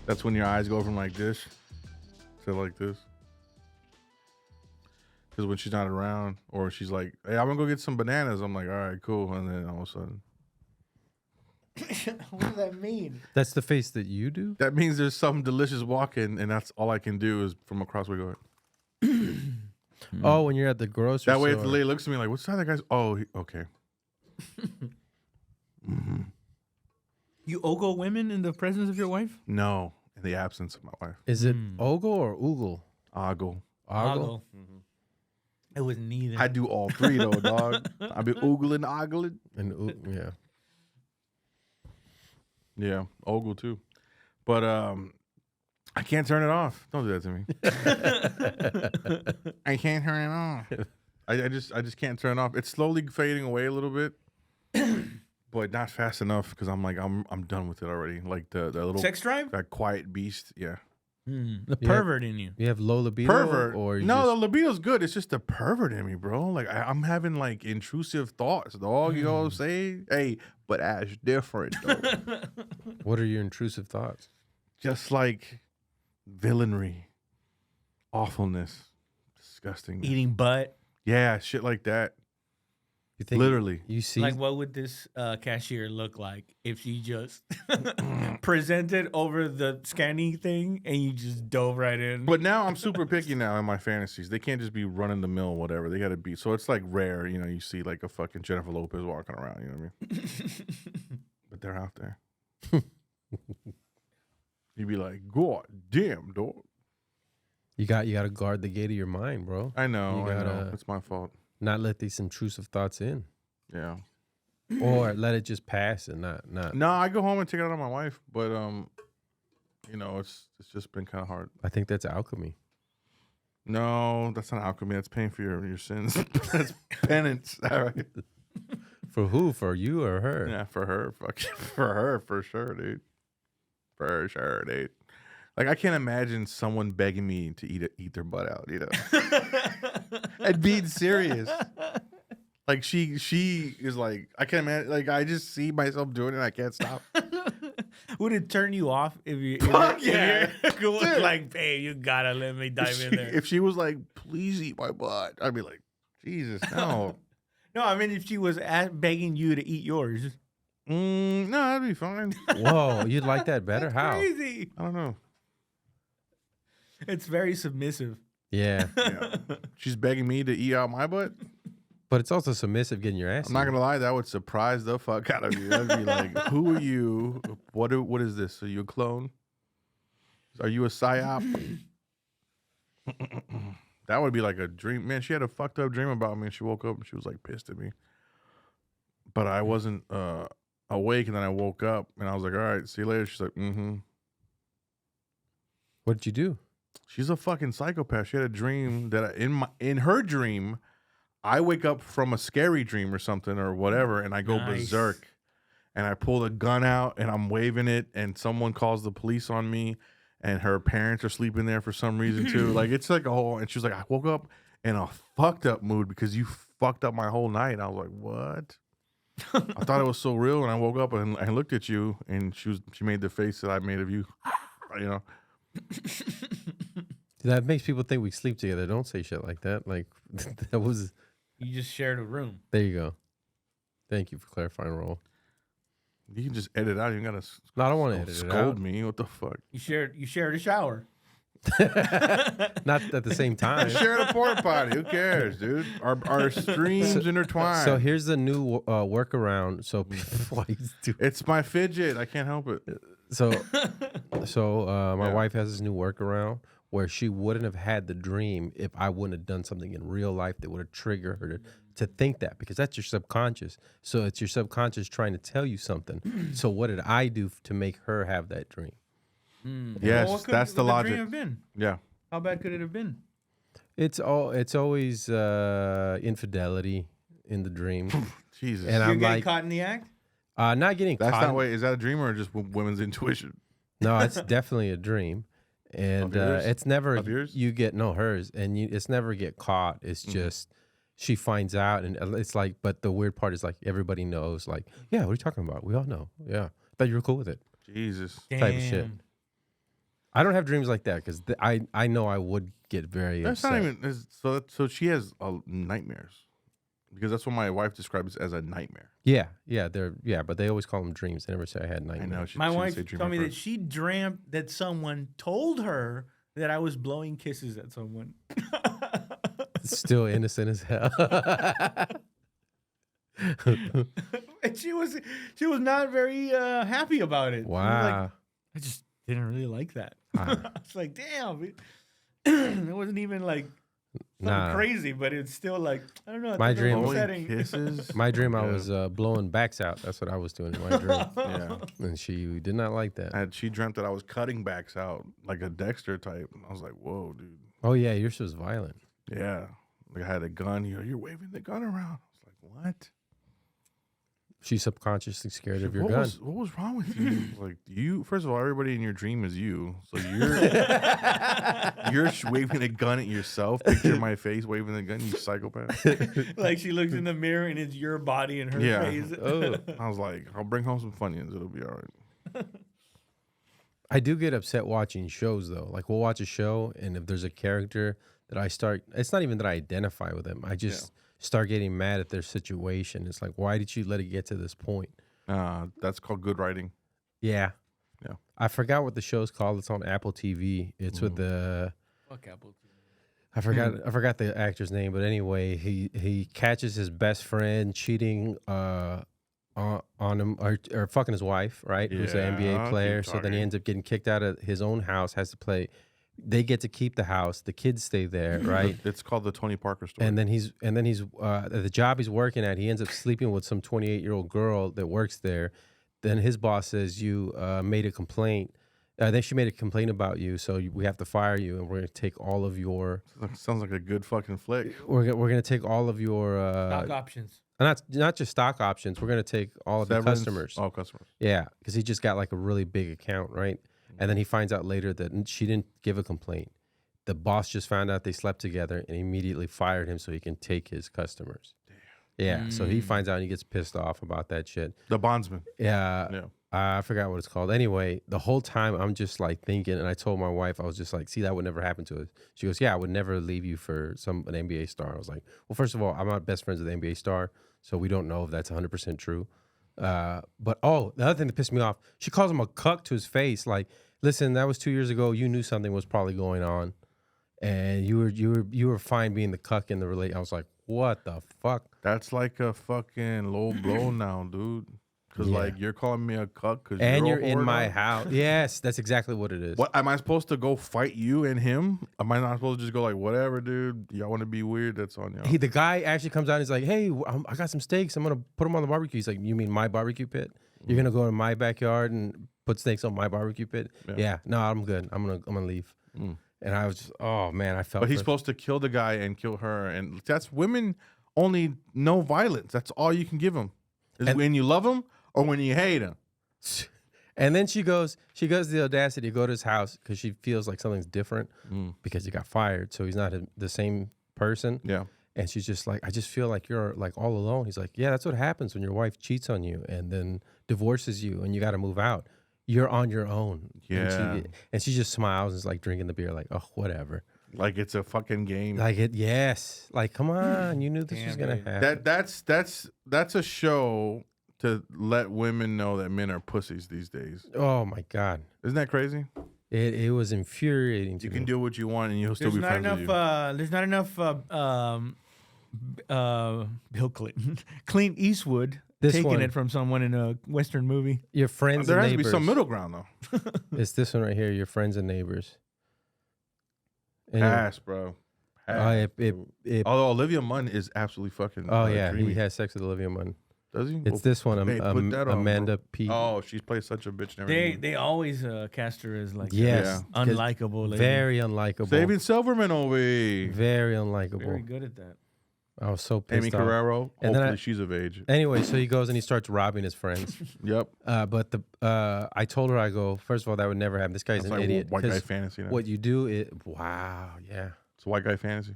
That's when your eyes go from like this to like this. Because when she's not around, or she's like, "Hey, I'm gonna go get some bananas," I'm like, "All right, cool," and then all of a sudden, What does that mean? That's the face that you do? that means there's something delicious walking, and that's all I can do is from across we go. Oh, when you're at the grocery That way, store. if the lady looks at me like, "What's that guy's?" Oh, okay. You ogle women in the presence of your wife? No, in the absence of my wife. Is it ogle or oogle? Ogle. Ogle? It was neither. I do all three though, dog. I be oogling, ogling. And yeah. Yeah, ogle too. But I can't turn it off. Don't do that to me. I can't turn it off. I just can't turn it off. It's slowly fading away a little bit, but not fast enough because I'm like I'm done with it already. Like the little Sex drive? that quiet beast. Yeah, The Yeah. pervert in you. You have low libido? pervert. Or you No, just- the libido's good. It's just the pervert in me, bro. Like I'm having like intrusive thoughts, dog. You know what I'm saying? Hey, but Ash different though. what are your intrusive thoughts? Just like villainry, awfulness, disgusting. Eating butt. Yeah, shit like that. You think Literally. you see Like, what would this cashier look like if she just presented over the scanning thing and you just dove right in? But now I'm super picky now in my fantasies. They can't just be run of the mill, whatever. They got to be. So it's like rare, you know. You see like a fucking Jennifer Lopez walking around. You know what I mean? But they're out there. You'd be like, God damn, dog. you got to guard the gate of your mind, bro. I know. You I know. gotta- It's my fault. Not let these intrusive thoughts in. Yeah. Or let it just pass and not No, I go home and take it out on my wife, but you know, it's just been kind of hard. I think that's alchemy. No, that's not alchemy. That's paying for your sins. That's penance. All right. For who? For you or her? Yeah, for her. Fuck, for her, for sure, dude. For sure, dude. Like I can't imagine someone begging me to eat their butt out, you know. And being serious. Like she is like, I can't imagine. Like I just see myself doing it. And I can't stop. Would it turn you off if you? Fuck if you're Dude. like, hey, you gotta let me dive in there. If she was like, please eat my butt, I'd be like, Jesus, no. No, I mean if she was begging you to eat yours. No, that'd be fine. Whoa, you'd like that better? That's How? crazy. I don't know. It's very submissive. Yeah. Yeah. She's begging me to eat out my butt. But it's also submissive getting your ass I'm not eaten. gonna lie, that would surprise the fuck out of you. That'd be like, who are you? What is this? Are you a clone? Are you a psyop? That would be like a dream. Man, she had a fucked up dream about me and she woke up and she was like pissed at me. But I wasn't awake, and then I woke up and I was like, all right, see you later. She's like, What did you do? She's a fucking psychopath. She had a dream that in her dream, I wake up from a scary dream or something or whatever, and I go Nice. berserk, and I pull a gun out and I'm waving it, and someone calls the police on me, and her parents are sleeping there for some reason too. Like it's like a whole. And she was like, I woke up in a fucked up mood because you fucked up my whole night. I was like, what? I thought it was so real, and I woke up and I looked at you, and she made the face that I made of you, you know. That makes people think we sleep together. Don't say shit like that. Like that was. You just shared a room. There you go. Thank you for clarifying, Raul. You can just edit out. You gotta No, I don't want to edit it scold out. me. What the fuck? You shared a shower. Not at the same time. Share the porta potty. Who cares, dude? Our streams intertwine. So here's the new workaround. So people always do. It's my fidget. I can't help it. So my Yeah. wife has this new workaround where she wouldn't have had the dream if I wouldn't have done something in real life that would have triggered her to think that, because that's your subconscious. So it's your subconscious trying to tell you something. So what did I do to make her have that dream? Yes, Well, what that's the would logic. dream have been? Yeah. How bad could it have been? It's always infidelity in the dream. Jesus. And You're I'm getting like, caught in the act? not getting That's caught. not way. Is that a dream or just women's intuition? No, it's definitely a dream, and Of yours? it's never Of yours? you get hers, and it's never get caught. It's just she finds out, and it's like. But the weird part is like everybody knows. Like, yeah, what are you talking about? We all know. Yeah, thought you were cool with it. Jesus. Type of shit. Damn. I don't have dreams like that because I know I would get very That's upset. not even so. She has nightmares because that's what my wife describes as a nightmare. Yeah, but they always call them dreams. They never say I had I nightmares. know. My she'd wife say dream told me at that first. she dreamt that someone told her that I was blowing kisses at someone. Still innocent as hell. And she was not very happy about it. She was like, Wow. I just didn't really like that. Wow. I was like, damn. It wasn't even like something Nah. crazy, but it's still like, I don't know. I My thought that was dream- Blowing upsetting. kisses. My dream, I Yeah. was blowing backs out. That's what I was doing in my dream. Yeah. And she did not like that. She dreamt that I was cutting backs out like a Dexter type. I was like, whoa, dude. Oh, yeah, yours was violent. Yeah. Like I had a gun. You're waving the gun around. I was like, what? She's subconsciously scared of your what gun. what was wrong with you? Like you. First of all, everybody in your dream is you. So you're waving a gun at yourself. Picture my face waving the gun. You psychopath. Like she looks in the mirror and it's your body and her Yeah. face. Oh. I was like, I'll bring home some Funyuns. It'll be all right. I do get upset watching shows, though. Like, we'll watch a show, and if there's a character that I start, it's not even that I identify with them. I just start getting mad at their situation. It's like, why did you let it get to this point? That's called good writing. Yeah. Yeah. I forgot what the show's called. It's on Apple TV. It's with the Fuck Apple TV. I forgot the actor's name, but anyway, he catches his best friend cheating on him or fucking his wife, right? Who's an Yeah, NBA keep player. So then he talking. ends up getting kicked out of his own house, has to play. They get to keep the house. The kids stay there, right? It's called the Tony Parker story. And then he's at the job he's working at, he ends up sleeping with some 28-year-old girl that works there. Then his boss says, you made a complaint. Then she made a complaint about you, so we have to fire you, and we're gonna take all of your. Sounds like a good fucking flick. We're gonna take all of your. Stock options. Not just stock options. We're gonna take all of the Severance? customers. Oh, customers. Yeah, because he just got like a really big account, right? And then he finds out later that she didn't give a complaint. The boss just found out they slept together and immediately fired him so he can take his customers. Yeah, so he finds out and he gets pissed off about that shit. The bondsman. Yeah, Yeah. I forgot what it's called. Anyway, the whole time I'm just like thinking, and I told my wife, I was just like, see, that would never happen to us. She goes, yeah, I would never leave you for an NBA star. I was like, well, first of all, I'm not best friends with an NBA star, so we don't know if that's 100% true. But the other thing that pissed me off, she calls him a cuck to his face. Like, listen, that was 2 years ago. You knew something was probably going on, and you were fine being the cuck in the relate. I was like, what the fuck? That's like a fucking low blow now, dude. Because Yeah. like you're calling me a cuck because And you're a in whore my now? house. Yes, that's exactly what it is. What am I supposed to go fight you and him? Am I not supposed to just go like whatever, dude? Y'all want to be weird? That's on y'all. The guy actually comes out and he's like, hey, I got some steaks. I'm going to put them on the barbecue. He's like, you mean my barbecue pit? You're going to go to my backyard and put steaks on my barbecue pit? Yeah. No, I'm good. I'm gonna leave. And I was just, oh, man, I felt But he's for- supposed to kill the guy and kill her, and that's women only know violence. That's all you can give them. Is when you love them or when you hate them. And then she goes the audacity to go to his house because she feels like something's different because he got fired. So he's not the same person. Yeah. And she's just like, I just feel like you're like all alone. He's like, yeah, that's what happens when your wife cheats on you and then divorces you and you got to move out. You're on your own. Yeah. And she just smiles and is like drinking the beer, like, oh, whatever. Like it's a fucking game. Like yes. Like, come on. You knew this was going to happen. That's a show to let women know that men are pussies these days. Oh, my God. Isn't that crazy? It was infuriating to You me. can do what you want and you'll still There's be not friends with you. there's not enough Bill Clinton, Clint Eastwood This taking one. it from someone in a Western movie. Your friends There and has to neighbors. be some middle ground though. It's this one right here, your friends and neighbors. And Pass, bro. Pass. Although Olivia Munn is absolutely fucking. Dreamy. he has sex with Olivia Munn. Does he? It's this one, hey, put that on, Amanda bro. P. Oh, she plays such a bitch and everything. They always cast her as like Yes, a unlikable lady. very unlikable. Saving Silverman over here. Very unlikable. Very good at that. I was so pissed Amy off. Carrero. And then Hopefully she's of age. Anyway, so he goes and he starts robbing his friends. Yep. But I told her, I go, first of all, that would never happen. This guy's That's an like idiot. white guy 'Cause fantasy. Now. what you do is, wow, yeah. It's white guy fantasy.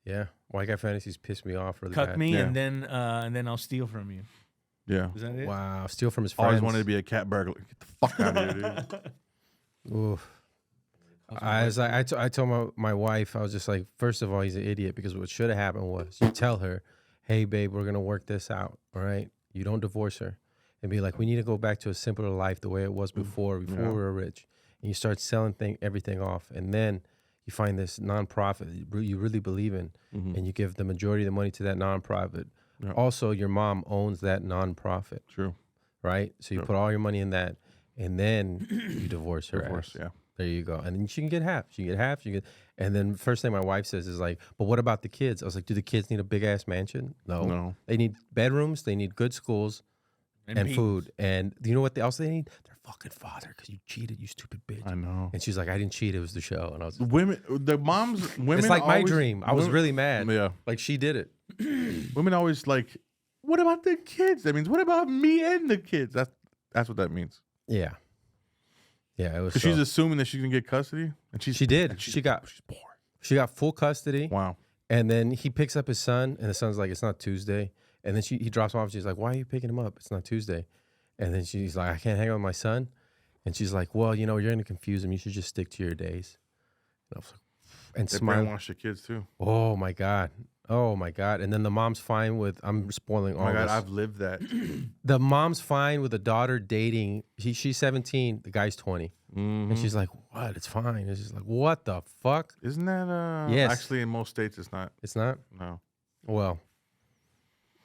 Yeah. White guy fantasies piss me off really Cuck bad. me Yeah. and then I'll steal from you. Yeah. Is that it? Wow. Steal from his friends. Always wanted to be a cat burglar. Get the fuck out of here, dude. Oof. I told my wife, I was just like, first of all, he's an idiot, because what should have happened was you tell her, hey, babe, we're going to work this out. All right. You don't divorce her, and be like, we need to go back to a simpler life the way it was before we were rich. And you start selling everything off. And then you find this nonprofit you really believe in, and you give the majority of the money to that nonprofit. Yeah. Also, your mom owns that nonprofit. True. Right? So you put all your money in that, and then you divorce her. Yeah. There you go. And then she can get half. And then first thing my wife says is like, but what about the kids? I was like, do the kids need a big ass mansion? No. They need bedrooms. They need good schools and food. And you know what else they need? Their fucking father, because you cheated, you stupid bitch. I know. And she's like, I didn't cheat. It was the show. And I was women. It's like my dream. I was really mad. Yeah. Like she did it. Women always like, what about the kids? That means, what about me and the kids? That's what that means. Yeah. Yeah, it was. She's assuming that she's gonna get custody, and she did. She's poor. She got full custody. Wow. And then he picks up his son, and the son's like, "It's not Tuesday." And then he drops him off. She's like, "Why are you picking him up? It's not Tuesday." And then she's like, "I can't hang out with my son." And she's like, "Well, you're gonna confuse him. You should just stick to your days." And I was like, and they smile. brainwash the kids too. Oh my god. And then the mom's fine with. I'm spoiling all this. I've lived that. The mom's fine with the daughter dating. She's 17. The guy's 20. And she's like, "What? It's fine." And she's like, "What the fuck?" Isn't that? Yes. Actually, in most states, it's not. It's not. No. Well.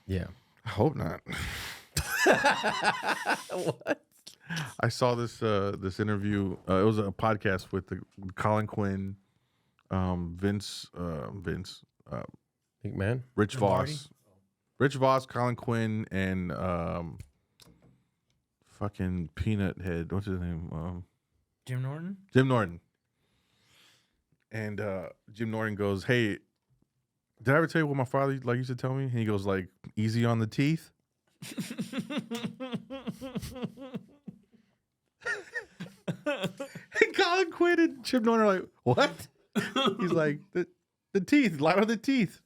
Yeah. I hope not. What? I saw this interview. It was a podcast with Colin Quinn, Vince, McMahon, Rich Voss, Colin Quinn, and fucking Peanut Head. What's his name? Jim Norton. Jim Norton. And Jim Norton goes, "Hey, did I ever tell you what my father used to tell me?" And he goes like, "Easy on the teeth." And Colin Quinn and Jim Norton are like, "What?" He's like, the teeth, light on the teeth.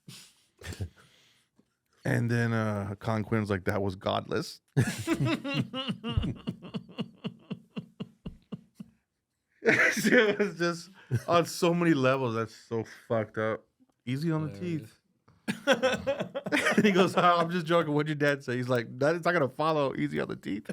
And then Colin Quinn's like, "That was godless." It was just on so many levels. That's so fucked up. Easy on the teeth. And he goes, "I'm just joking. What'd your dad say?" He's like, "It's not gonna follow easy on the teeth."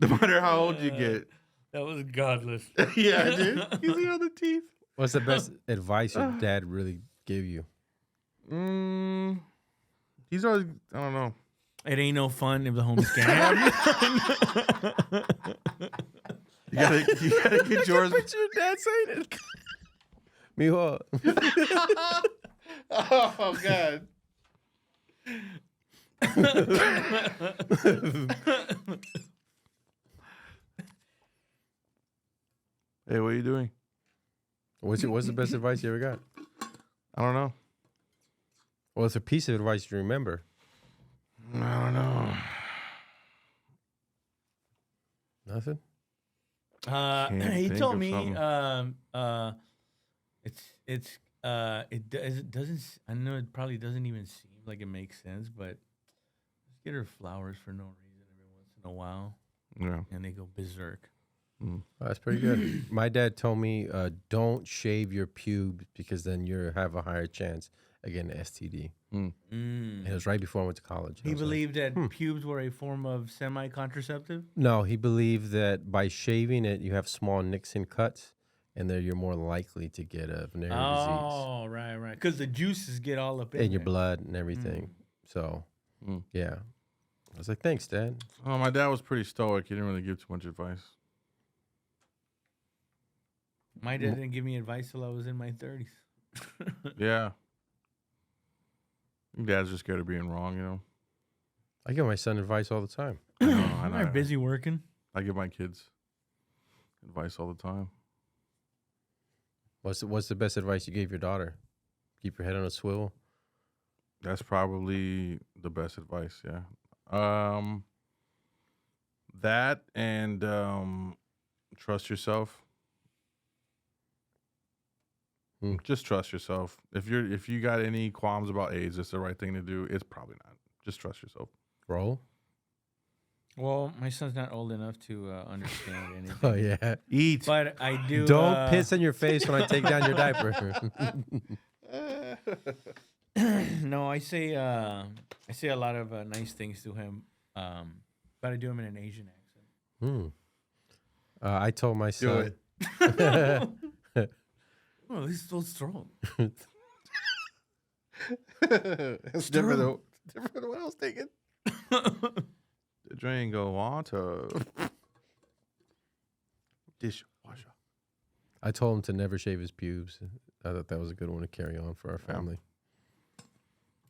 No matter how old you get. That was godless. Yeah, dude. Easy on the teeth. What's the best advice your dad really gave you? He's always, I don't know. It ain't no fun if the homies can't have you. You gotta get yours. What's your dad saying it? Mijo. Oh God. Hey, what are you doing? What's the best advice you ever got? I don't know. Well, it's a piece of advice you remember. I don't know. Nothing? He told me it doesn't, I know it probably doesn't even seem like it makes sense, but just get her flowers for no reason every once in a while. Yeah. And they go berserk. Oh, that's pretty good. My dad told me, don't shave your pubes because then you have a higher chance of getting an STD. And it was right before I went to college. He believed that pubes were a form of semi-contraceptive? No, he believed that by shaving it, you have small nicks and cuts, and then you're more likely to get a venereal disease. Oh, right. Because the juices get all up in your blood and everything. So, yeah. I was like, thanks, Dad. Oh, my dad was pretty stoic. He didn't really give too much advice. My dad didn't give me advice till I was in my 30s. Yeah. Dad's just scared of being wrong, you know. I give my son advice all the time. I know. I'm busy working. I give my kids advice all the time. What's the best advice you gave your daughter? Keep your head on a swivel. That's probably the best advice, yeah. That and trust yourself. Just trust yourself. If you got any qualms about AIDS, it's the right thing to do. It's probably not. Just trust yourself. Raul? Well, my son's not old enough to understand anything. Oh yeah. Eat. But I do. Don't piss in your face when I take down your diaper. No, I say a lot of nice things to him, but I do them in an Asian accent. I told my son. Oh, he's so strong. It's different than what I was thinking. The drain go water. Dishwasher. I told him to never shave his pubes. I thought that was a good one to carry on for our family.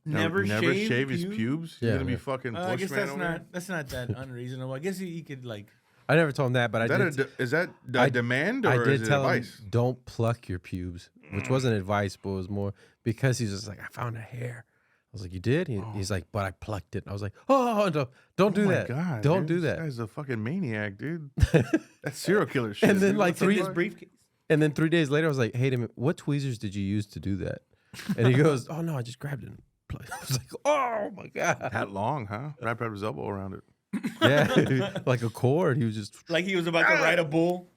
Never shave his pubes. Yeah, You're gonna be yeah. fucking I guess Bushman that's not that unreasonable. I guess he could like. I never told him that, but Is that a demand or I is did it tell advice? him don't pluck your pubes, which wasn't advice, but it was more because he's just like, I found a hair. I was like, you did? He's like, but I plucked it. I was like, oh, no, don't do that. God, don't dude, do that. This guy's a fucking maniac, dude. That's serial killer shit. And then dude. like What the His fuck? briefcase. And then 3 days later, I was like, hey, what tweezers did you use to do that? And he goes, oh no, I just grabbed it. I was like, oh my God. That long, huh? Wrap his elbow around it. Yeah, like a cord. He was just, Like he was about to ride a bull.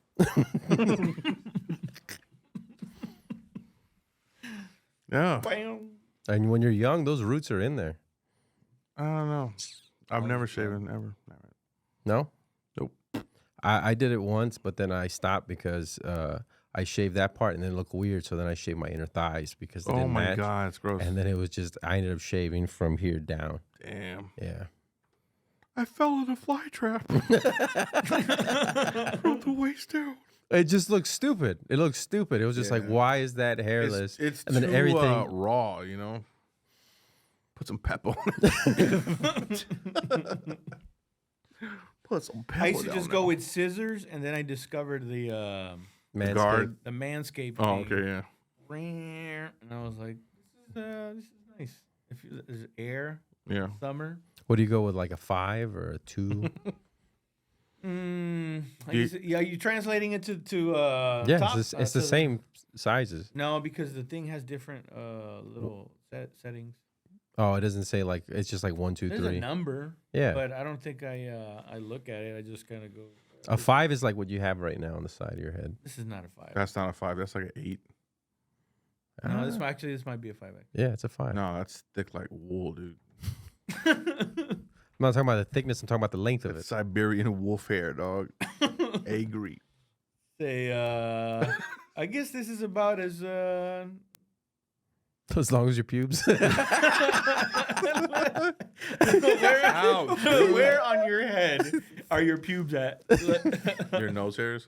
Yeah. Bam. and when you're young, those roots are in there. I don't know. I've never shaven, ever. Never. No? Nope. I did it once, but then I stopped because I shaved that part and then it looked weird. So then I shaved my inner thighs because they Oh didn't my match. God, it's gross. And then it was just, I ended up shaving from here down. Damn. Yeah. I fell in a fly trap. From the waist down. It just looks stupid. It looks stupid. It was just like, why is that hairless? It's and then too everything. raw, you know? Put some pepper on it. Put some pepper I used to down just there. go with scissors, and then I discovered the Manscaped. guard. Manscaped. Oh, thing. okay, yeah. And I was like, this is nice. If there's air, Yeah. summer. What do you go with, like a 5 or a 2? Are you translating it to Yeah, top? it's To the same sizes. No, because the thing has different little settings. Oh, it doesn't say like, it's just like 1, 2, There's 3. a number, Yeah. but I don't think I look at it. I just kind of go. A 5 is like what you have right now on the side of your head. This is not a 5. That's not a 5. That's like an 8. No, this might be a 5. Yeah, it's a 5. No, that's thick like wool, dude. I'm not talking about the thickness. I'm talking about the length of That's it. Siberian wolf hair, dog. Agree. Say, I guess this is about as As long as your pubes. where on your head are your pubes at? Your nose hairs?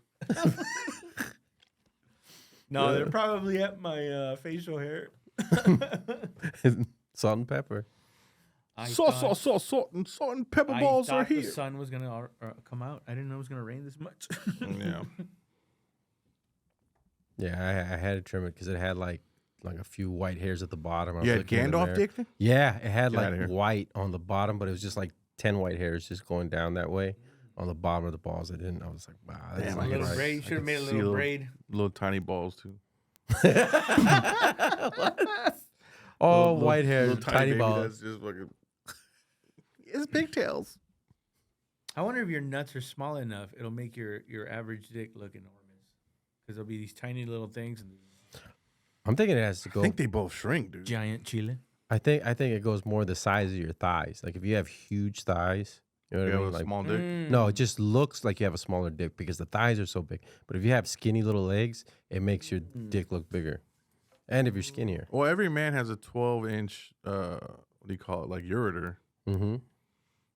No, they're probably at my facial hair. Salt and pepper. Salt and pepper balls I are thought the here. sun was gonna come out. I didn't know it was gonna rain this much. Yeah. Yeah, I had to trim it because it had like a few white hairs at the bottom. I was You had looking in the Gandalf mirror. dick then? Yeah, it had Get outta like here. white on the bottom, but it was just like 10 white hairs just going down that way on the bottom of the balls. I was like, wow, that's Damn, not I A little could- right. braid. You should have made a see little little- braid. Little tiny balls, too. Oh, Little- white hair, little tiny baby balls. That's just fucking... It's pigtails. I wonder if your nuts are small enough, it'll make your average dick look enormous. Because there'll be these tiny little things and I'm thinking it has to I go. think they both shrink, dude. giant chile. I think it goes more the size of your thighs. Like if you have huge thighs, you know what Yeah, I mean? with a Like, small dick. no, it just looks like you have a smaller dick because the thighs are so big. But if you have skinny little legs, it makes your dick look bigger. And if you're skinnier. Well, every man has a 12-inch, what do you call it, like ureter. Mm-hmm.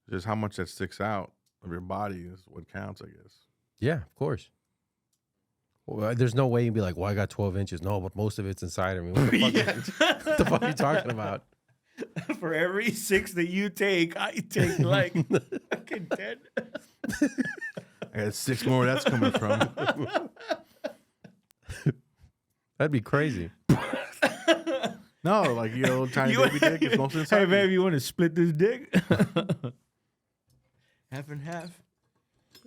Just how much that sticks out of your body is what counts, I guess. Yeah, of course. Well, there's no way you'd be like, well, I got 12 inches. No, but most of it's inside of me. What the fuck, what the fuck are you talking about? For every 6 that you take, I take like fucking 10. I got 6 more where that's coming from. That'd be crazy. No, like your little tiny You- baby dick is mostly inside. Hey, you. baby, you want to split this dick? Half and half.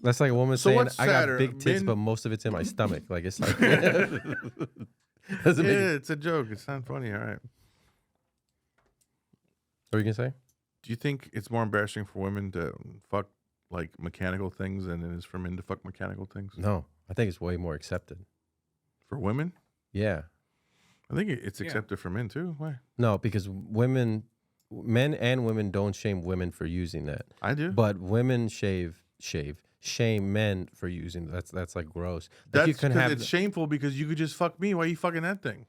That's like a woman So saying, what's I got sadder, big tits, men- but most of it's in my stomach. Like, it's like, doesn't Yeah, make it's a joke. It's not funny. All right. What are you going to say? Do you think it's more embarrassing for women to fuck like mechanical things than it is for men to fuck mechanical things? No, I think it's way more accepted. For women, Yeah. I think it's accepted for men too. Why? No, because men and women don't shame women for using that. I do. But women shame men for using that's like gross. Like That's you can because have it's shameful because you could just fuck me. Why are you fucking that thing?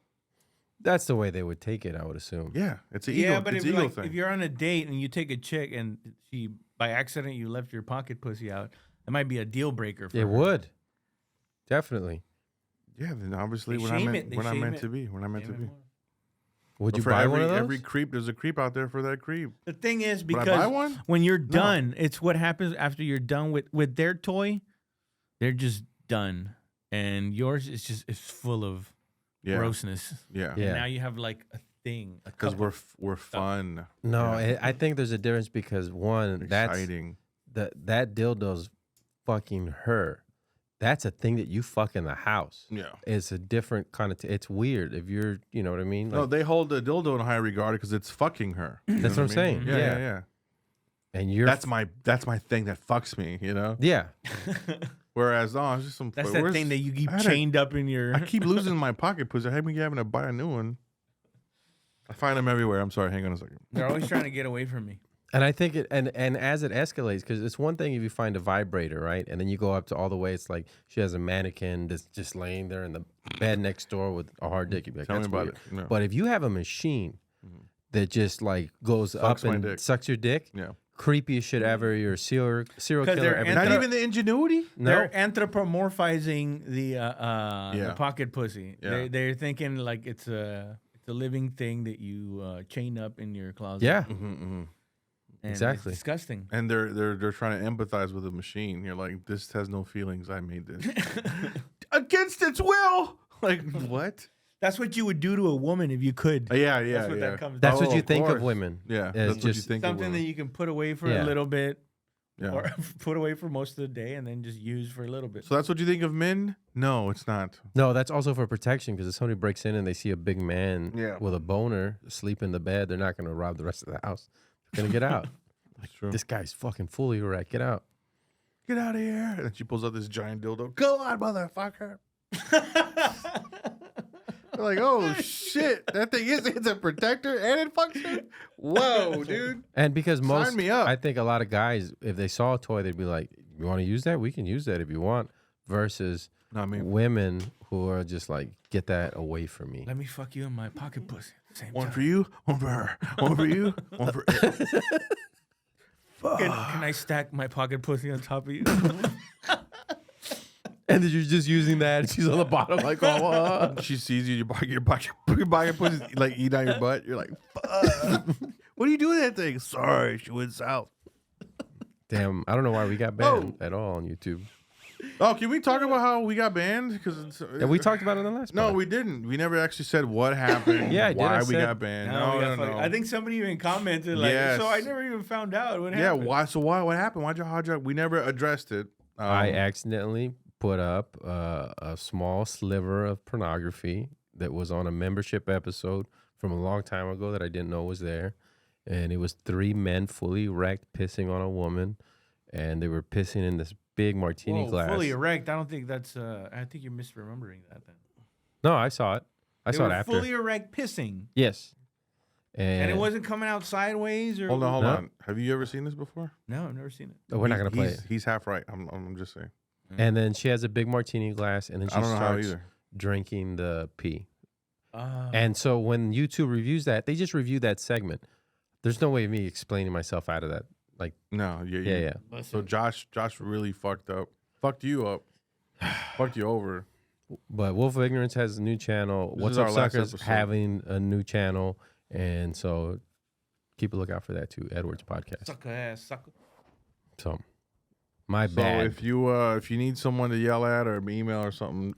that's the way they would take it, I would assume. Yeah, it's an ego. but it's if, ego like, thing. if you're on a date and you take a chick and she by accident you left your pocket pussy out, it might be a deal breaker for It her. would. Definitely. Yeah, then obviously They we're not shame meant, it. They we're not shame meant it. to be. We're not meant to Shame be. it more. Would But you for buy every, one of those? every creep, there's a creep out there for that creep. The thing is, Would I buy because one? when you're done, it's what happens after you're done with their toy. They're just done, and yours is just it's full of Yeah, grossness. yeah, Yeah. And now you have like a thing, a because couple. we're fun. No, Yeah. I think there's a difference because one, Exciting. that dildo's fucking her. That's a thing that you fuck in the house. Yeah. It's a different kind of. It's weird if you're, you know what I mean. No, Like, they hold the dildo in high regard because it's fucking her. You know That's what I'm I mean? saying. Yeah, Yeah. yeah. and you're That's my thing that fucks me. You know. yeah. Whereas, oh, it's just some. That's that where's- thing that you keep I had a- chained up in your. I keep losing my pocket pussy. I haven't having to buy a new one. I find them everywhere. I'm sorry. Hang on a second. They're always trying to get away from me. And I think and as it escalates, because it's one thing if you find a vibrator, right, and then you go up to all the way. It's like she has a mannequin that's just laying there in the bed next door with a hard dick. You'd be like, Tell me that's about weird. it. No. But if you have a machine that just like goes Sucks up my and dick. sucks your dick, Yeah. creepiest shit ever. You're a serial 'Cause killer. they're Every Not Anthro- even the ingenuity. no, They're anthropomorphizing the pocket pussy. Yeah. They're thinking like it's a living thing that you chain up in your closet. yeah, And exactly. It's disgusting. And they're trying to empathize with the machine. You're like, this has no feelings. I made this against its will. Like what? That's what you would do to a woman if you could. Yeah, That's what that comes That's down what you of think of course. women. Yeah, It's that's what you just think. of Something that women. you can put away for Yeah. a little bit, Yeah. or put away for most of the day, and then just use for a little bit. So that's what you think of men? No, it's not. No, that's also for protection because if somebody breaks in and they see a big man Yeah. with a boner sleep in the bed, they're not going to rob the rest of the house. They're going to get out. That's true. This guy's fucking fully erect. Get out. Get out of here! And then she pulls out this giant dildo. Go on, motherfucker! They're like, oh shit, that thing it's a protector and it fucks her. Whoa, dude! And because most, Sign me up. I think a lot of guys, if they saw a toy, they'd be like, "You want to use that? We can use that if you want." Versus Not me. women who are just like, "Get that away from me." Let me fuck you in my pocket pussy at the same One time. for you, one for her, one for you, one for. Can I stack my pocket pussy on top of you? And then you're just using that, and she's on the bottom, like, "Oh." She sees you, your pocket pussy like eat out your butt. You're like, fuck. What are you doing with that thing? Sorry, she went south. Damn, I don't know why we got banned at all on YouTube. Oh, can we talk about how we got banned? Because Yeah, we talked about it in the last. No, pod. we didn't. We never actually said what happened. Yeah, I did. why I we said- got banned. we No, got fucked. I think somebody even commented like, Yes. so I never even found out what Yeah, happened. why? So why? What happened? How'd you? We never addressed it. I accidentally put up a small sliver of pornography that was on a membership episode from a long time ago that I didn't know was there. And it was 3 men fully erect pissing on a woman. And they were pissing in this big martini Whoa, glass. fully erect. I don't think that's. I think you're misremembering that. Then No, I saw it. I They saw it were after. fully erect pissing, Yes. and it wasn't coming out sideways or. Hold on. No. Have you ever seen this before? No, I've never seen it. Oh, we're not going to play He's- it. He's half right. I'm just saying. And then she has a big martini glass, and then she I don't know how starts either. drinking the pee. Uh, And so when YouTube reviews that, they just review that segment. There's no way of me explaining myself out of that. Like, No. yeah. So Josh really fucked up. Fucked you up. Fucked you over. But Wolf of Ignorance has a new channel. This What's is Up our last Suckers episode. having a new channel. And so keep a lookout for that too. Edwards Podcast. sucker ass sucker. So my So bad. if you need someone to yell at or email or something,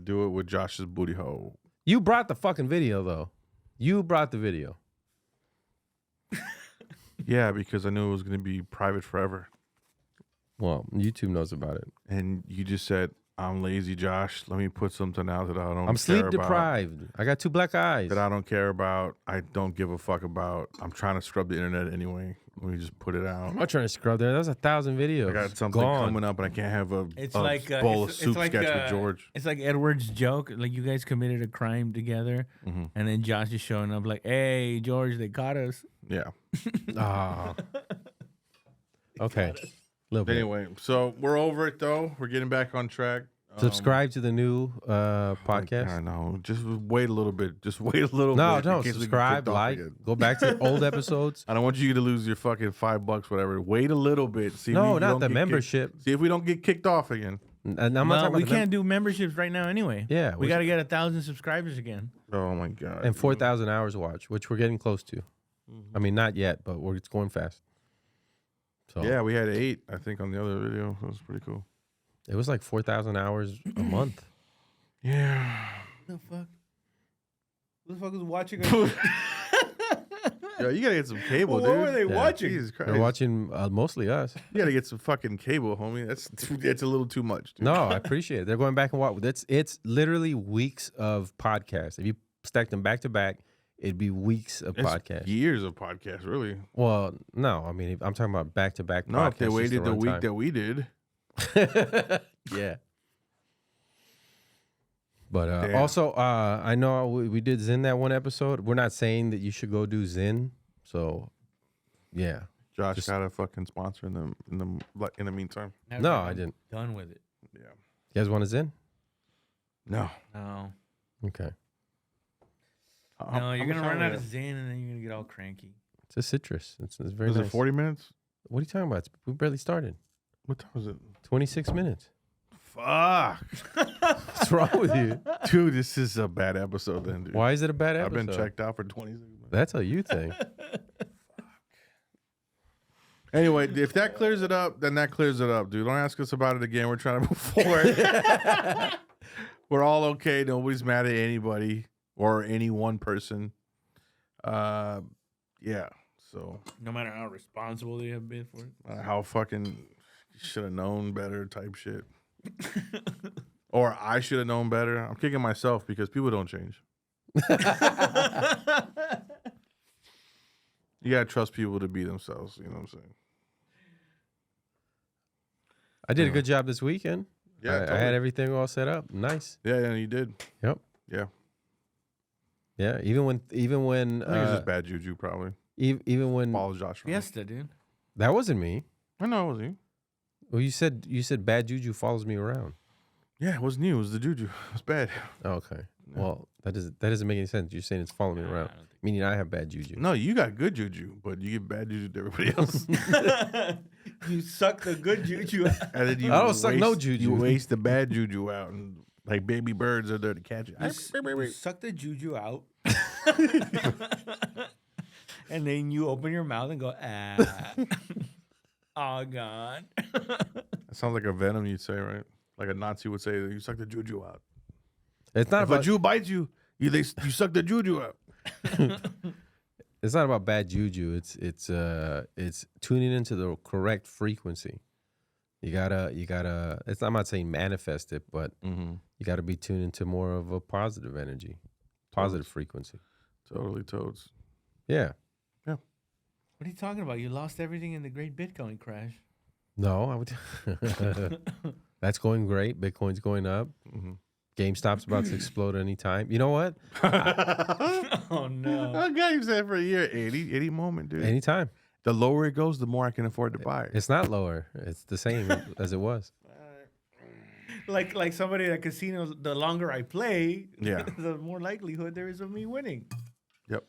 do it with Josh's booty hole. You brought the fucking video though. You brought the video. Yeah, because I knew it was going to be private forever. Well, YouTube knows about it. And you just said, I'm lazy, Josh. Let me put something out that I don't. I'm sleep care deprived. I got 2 black eyes. That I don't care about. I don't give a fuck about. I'm trying to scrub the internet anyway. Let me just put it out. I'm not trying to scrub there. That's 1,000 videos. I got something coming up, and I can't have a bowl of soup sketch with George. It's like Edward's joke. Like you guys committed a crime together, and then Josh is showing up like, "Hey, George, they caught us." Yeah. Ah. Okay. Little bit. Anyway, so we're over it though. We're getting back on track. Subscribe to the new podcast. I know. Just wait a little bit. Just wait a little No, bit. don't subscribe, like, go back to old episodes. I don't want you to lose your fucking $5, whatever. Wait a little bit. See No, if not the membership. See if we don't get kicked off again. And I'm not Well, talking we about can't do memberships right now anyway. Yeah, we got to get 1,000 subscribers again. Oh my god. and 4,000 hours watched, which we're getting close to. I mean, not yet, but it's going fast. So Yeah, we had 8, I think, on the other video. That was pretty cool. it was like 4,000 hours a month. Yeah. What the fuck? Who the fuck was watching? Yo, you gotta get some cable, Well, dude. what were they watching? Jesus Christ. They're watching mostly us. You gotta get some fucking cable, homie. That's a little too much, dude. No, I appreciate it. They're going back and watch. It's literally weeks of podcasts. If you stack them back to back, it'd be weeks of It's podcasts. years of podcasts, really. Well, no, I mean, I'm talking about back to back. No, if they waited the week that we did. Yeah. But Damn. also, I know we did Zen that one episode. We're not saying that you should go do Zen. So, yeah. Josh got a fucking sponsor in the meantime. No, I didn't. Done with it. Yeah. You guys want a Zen? No. No. Okay. No, you're gonna run out of Zen, and then you're gonna get all cranky. It's a citrus. It's very Was nice. it 40 minutes? What are you talking about? We barely started. What time was it? 26 minutes. Fuck. What's wrong with you? Dude, this is a bad episode then, dude. Why is it a bad episode? I've been checked out for 26 minutes. That's a you thing. Anyway, if that clears it up, then that clears it up, dude. Don't ask us about it again. We're trying to move forward. We're all okay. Nobody's mad at anybody or any one person. Yeah. So No matter how responsible they have been for it. how fucking should have known better type shit. Or I should have known better. I'm kicking myself because people don't change. You gotta trust people to be themselves. You know what I'm saying? I did a good job this weekend. Yeah, I totally. had everything all set up. Nice. Yeah, you did. Yep. Yeah. Yeah. Even when I think it's just bad juju, probably. even when Follow Josh. Fiesta, dude. that wasn't me. I know it was you. Well, you said bad juju follows me around. Yeah, it wasn't you. It was the juju. It was bad. Oh, okay. Well, that doesn't make any sense. You're saying it's following me around, meaning I have bad juju. No, you got good juju, but you get bad juju to everybody else. You suck the good juju. And then you I don't suck no juju. You waste the bad juju out, and like baby birds are there to catch it. You suck the juju out. And then you open your mouth and go, ah. Oh, God. That sounds like a venom you'd say, right? Like a Nazi would say, you suck the juju out. It's not If a about Jew bites you, you suck the juju out. it's not about bad juju. It's tuning into the correct frequency. You gotta. I'm not saying manifest it, but you gotta be tuned into more of a positive energy, positive frequency. Totally toads. Yeah. What are you talking about? You lost everything in the great Bitcoin crash. No, I would. That's going great. Bitcoin's going up. GameStop's about to explode any time. You know what? Oh, no. I got you said for a year. 80 moment, dude. Anytime. The lower it goes, the more I can afford to buy. It's not lower. It's the same as it was. Like somebody at casino, the longer I play, Yeah. the more likelihood there is of me winning. Yep.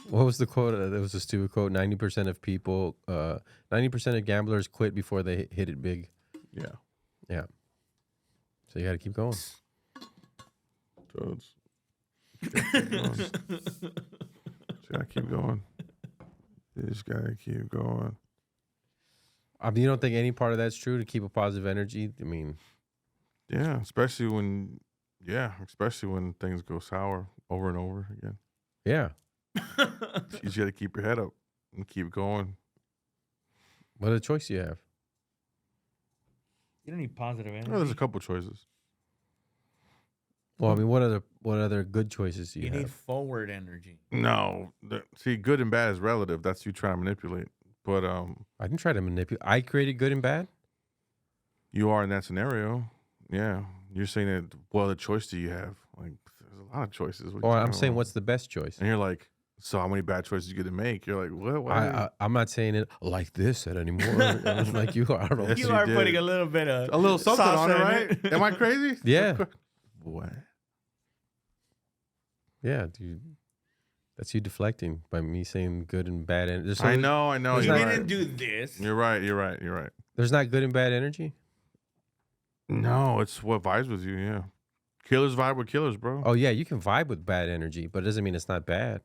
What was the quote? That was a stupid quote. 90% of people, 90% of gamblers quit before they hit it big. Yeah. Yeah. So you got to keep going. Toads. Just gotta keep going. You just gotta keep going. I mean, you don't think any part of that's true to keep a positive energy? I mean, Yeah, especially when things go sour over and over again. yeah. You just gotta keep your head up and keep going. What other choice do you have? You don't need positive energy. Well, there's a couple choices. Well, I mean, what other good choices do you You need have? forward energy. No, see, good and bad is relative. That's you trying to manipulate. But I didn't try to manipulate. I created good and bad. you are in that scenario. Yeah, you're saying that. What other choice do you have? Like, there's a lot of choices. What are you Or I'm talking saying, about? what's the best choice? And you're like, so how many bad choices you get to make? You're like, what? What? I'm not saying it like this anymore. Like you are. I don't know. Yes, You you are did. putting a little bit of A little something sauce on it, in right? Am I crazy? Yeah. What? Yeah, dude. That's you deflecting by me saying good and bad. I know. You There's You're not- right. didn't do this. You're right. You're right. You're right. There's not good and bad energy. No, it's what vibes with you. Yeah, killers vibe with killers, bro. Oh yeah, you can vibe with bad energy, but it doesn't mean it's not bad.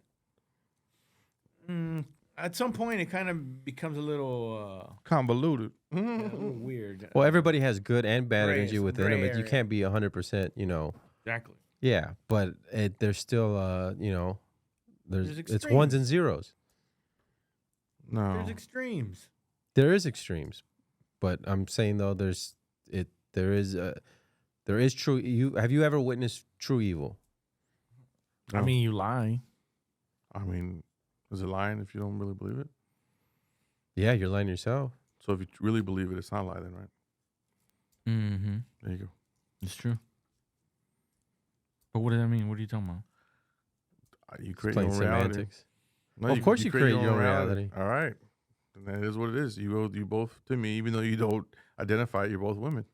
At some point, it kind of becomes a little, Convoluted. a little weird. Well, everybody has good and bad Gray, energy some within gray them. You area. can't be 100%. Exactly. Yeah, but there's still There's it's ones and zeros. No. There's extremes. There is extremes, but I'm saying though there is true. Have you ever witnessed true evil? I mean, you lie. I mean, is it lying if you don't really believe it? Yeah, you're lying to yourself. So if you really believe it, it's not lie then, right? Mm-hmm. There you go. It's true. But what does that mean? What are you talking about? You create your Playing own reality. semantics. No, Of course you create your own reality. All right. And that is what it is. You both to me, even though you don't identify, you're both women.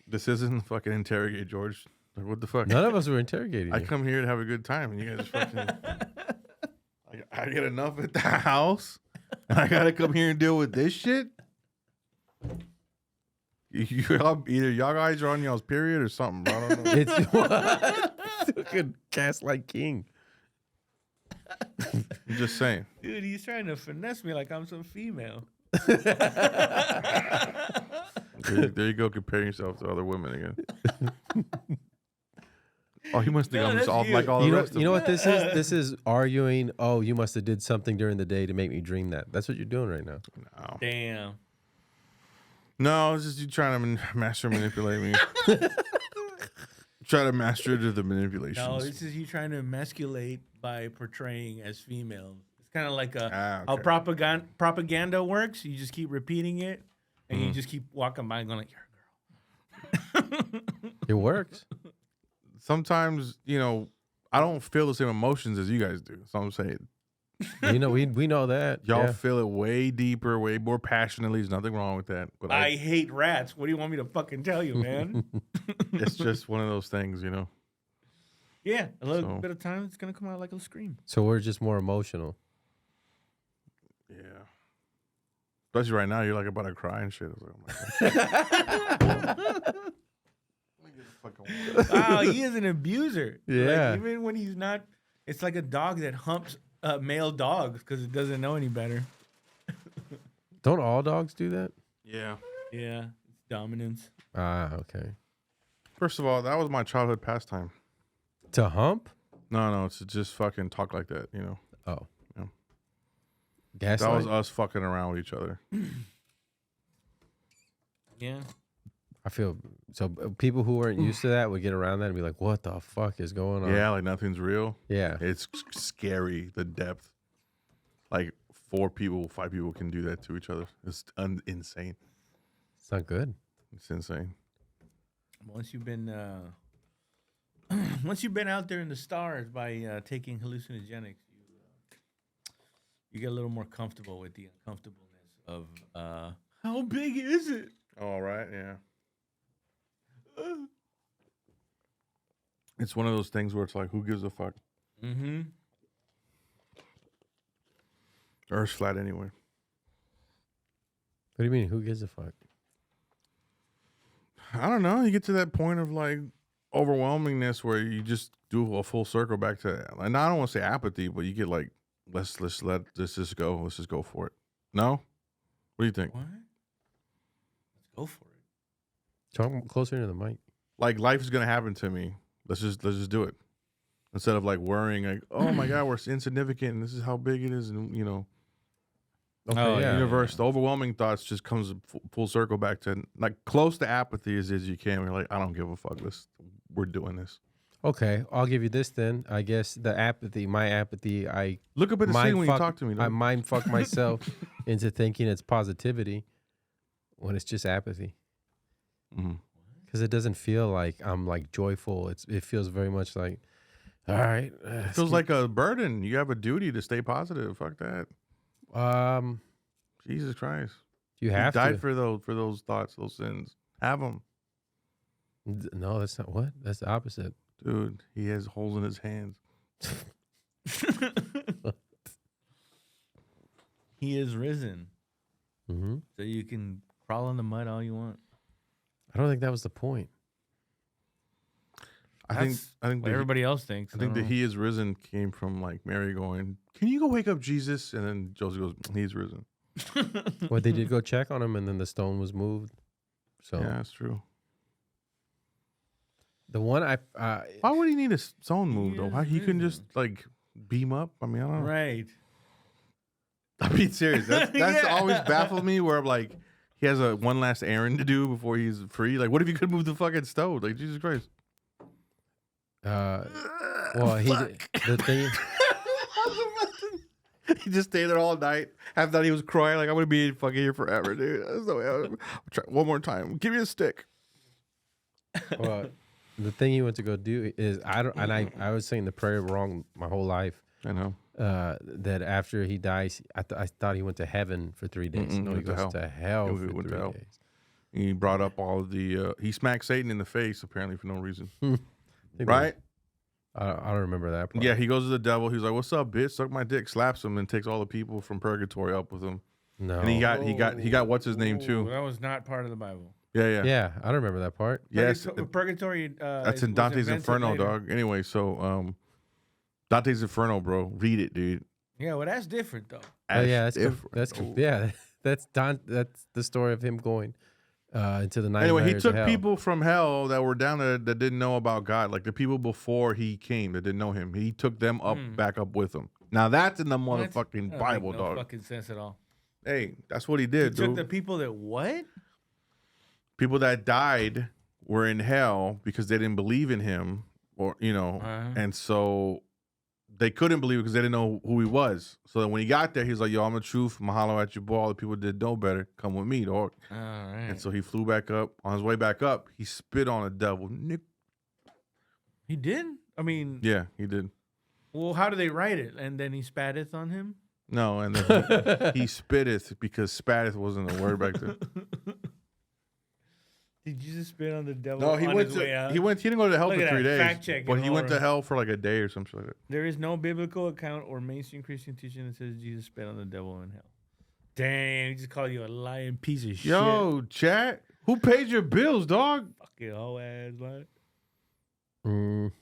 This isn't fucking interrogate, George. Like, what the fuck? None of us were interrogating I you. come here to have a good time, and you guys fucking. I get enough at the house, and I gotta come here and deal with this shit. Either y'all guys are on y'all's period or something. Bro. I don't know. It's what? Fucking gaslight king. I'm just saying. Dude, he's trying to finesse me like I'm some female. There you go, comparing yourself to other women again. Oh, he must think No, I'm just that's all you. like all the rest of You know them. what this is? This is arguing. Oh, you must have did something during the day to make me dream that. That's what you're doing right now. No. Damn. No, it's just you trying to master manipulate me. Try to master the manipulations. No, this is you trying to emasculate by portraying as female. It's kind of like Ah, how okay. propaganda works. You just keep repeating it, and you just keep walking by and going like, "You're a girl." It works. Sometimes, I don't feel the same emotions as you guys do. So I'm saying We know that. y'all Yeah. feel it way deeper, way more passionately. There's nothing wrong with that. But I hate rats. What do you want me to fucking tell you, man? it's just one of those things, Yeah, a little So- bit of time, it's gonna come out like a scream. So we're just more emotional. Yeah. Especially right now, you're like about to cry and shit. I was like, oh my God. Wow, he is an abuser. Yeah. Like, even when he's not, it's like a dog that humps male dogs because it doesn't know any better. Don't all dogs do that? Yeah. Yeah, it's dominance. Ah, okay. First of all, that was my childhood pastime. To hump? No, it's to just fucking talk like that, Oh. Yeah. Gaslight? That was us fucking around with each other. Yeah. I feel so people who weren't used to that would get around that and be like, what the fuck is going on? Yeah, like nothing's real. Yeah. It's scary, the depth. Like 5 people can do that to each other. It's insane. It's not good. It's insane. Once you've been out there in the stars by taking hallucinogenics, you get a little more comfortable with the uncomfortableness of how big is it? All right, yeah. It's one of those things where it's like, who gives a fuck? Mm-hmm. Earth's flat anyway. What do you mean? Who gives a fuck? I don't know. You get to that point of like overwhelmingness where you just do a full circle back to, and I don't want to say apathy, but you get like, let's let this just go. Let's just go for it. No? What do you think? What? Let's go for it. Talk closer to the mic. Like life is gonna happen to me. Let's just do it. Instead of like worrying like, oh my God, we're insignificant and this is how big it is, and Okay, Oh, yeah. Universe, the overwhelming thoughts just comes full circle back to like close to apathy as you can. We're like, I don't give a fuck. We're doing this. Okay, I'll give you this then. I guess the apathy, my apathy, I Look up at the screen when you talk to me. I Dog. mind fuck myself into thinking it's positivity when it's just apathy. Mhm. Because it doesn't feel like I'm like joyful. It feels very much like, all right. It feels like a burden. You have a duty to stay positive. Fuck that. Jesus Christ. You He have died to. for those thoughts, those sins. Have them. No, that's not what. That's the opposite. Dude, he has holes in his hands. He is risen, Mm-hmm. so you can crawl in the mud all you want. I don't think that was the point. I think What the, everybody else thinks. I think don't the know. he is risen came from like Mary going, "Can you go wake up Jesus?" And then Joseph goes, "He's risen." Well, they did go check on him, and then the stone was moved. So Yeah, that's true. the one Why would he need a stone moved though? is Why he couldn't just risen. like beam up? I mean, I don't know. Right. I'm being serious. That's Yeah. always baffled me. Where I'm like, he has a one last errand to do before he's free. Like, what if he could move the fucking stone? Like, Jesus Christ. well, he did, the thing. He just stayed there all night. Half thought he was crying. Like, I'm gonna be fucking here forever, dude. There's no way. I'll try one more time. Give me a stick. Well, the thing he went to go do is I was saying the prayer wrong my whole life. I know. That after he dies, I thought he went to heaven for 3 days. Mm-mm, No, he he went to goes hell. to hell He for went to 3 hell. days. He brought up all of the. He smacked Satan in the face apparently for no reason. I think Right? I don't remember that part. Yeah. He goes to the devil. He's like, "What's up, bitch? Suck my dick." Slaps him and takes all the people from purgatory up with him. No. And he got what's his name Ooh, too. That was not part of the Bible. Yeah. Yeah, I don't remember that part. Yes. Purgatory. That's in was Dante's invented Inferno, later. dog. Anyway, so Dante's Inferno, bro. Read it, dude. Yeah, well, that's different though. Oh yeah, that's different. that's Oh. yeah, that's the story of him going into the night. Anyway, he layers of took hell. people from hell that were down there that didn't know about God, like the people before he came that didn't know him. He took them up, back up with him. Now that's in the What? motherfucking That Bible, make no dog. fucking sense at all. Hey, that's what he did, He took dude. the people that what? People that died were in hell because they didn't believe in him, or and so they couldn't believe it because they didn't know who he was. So then when he got there, he was like, "Yo, I'm the truth. Mahalo at your boy. All the people that know better, come with me, dog." All right. And so he flew back up. On his way back up, he spit on a devil. He did? I mean, Yeah, he did. well, how do they write it? And then he spatteth on him? No, and then he spitteth because spatteth wasn't a word back then. Did you just spit on the devil No, he on went his way out? He didn't go to hell Look for at 3 that, days. fact-checking But he all went to around. hell for like a day or something like that. There is no biblical account or mainstream Christian teaching that says Jesus spit on the devil in hell. Damn, he just called you a lying piece of shit. Yo, chat. Who pays your bills, dog? Fucking whole ass, man.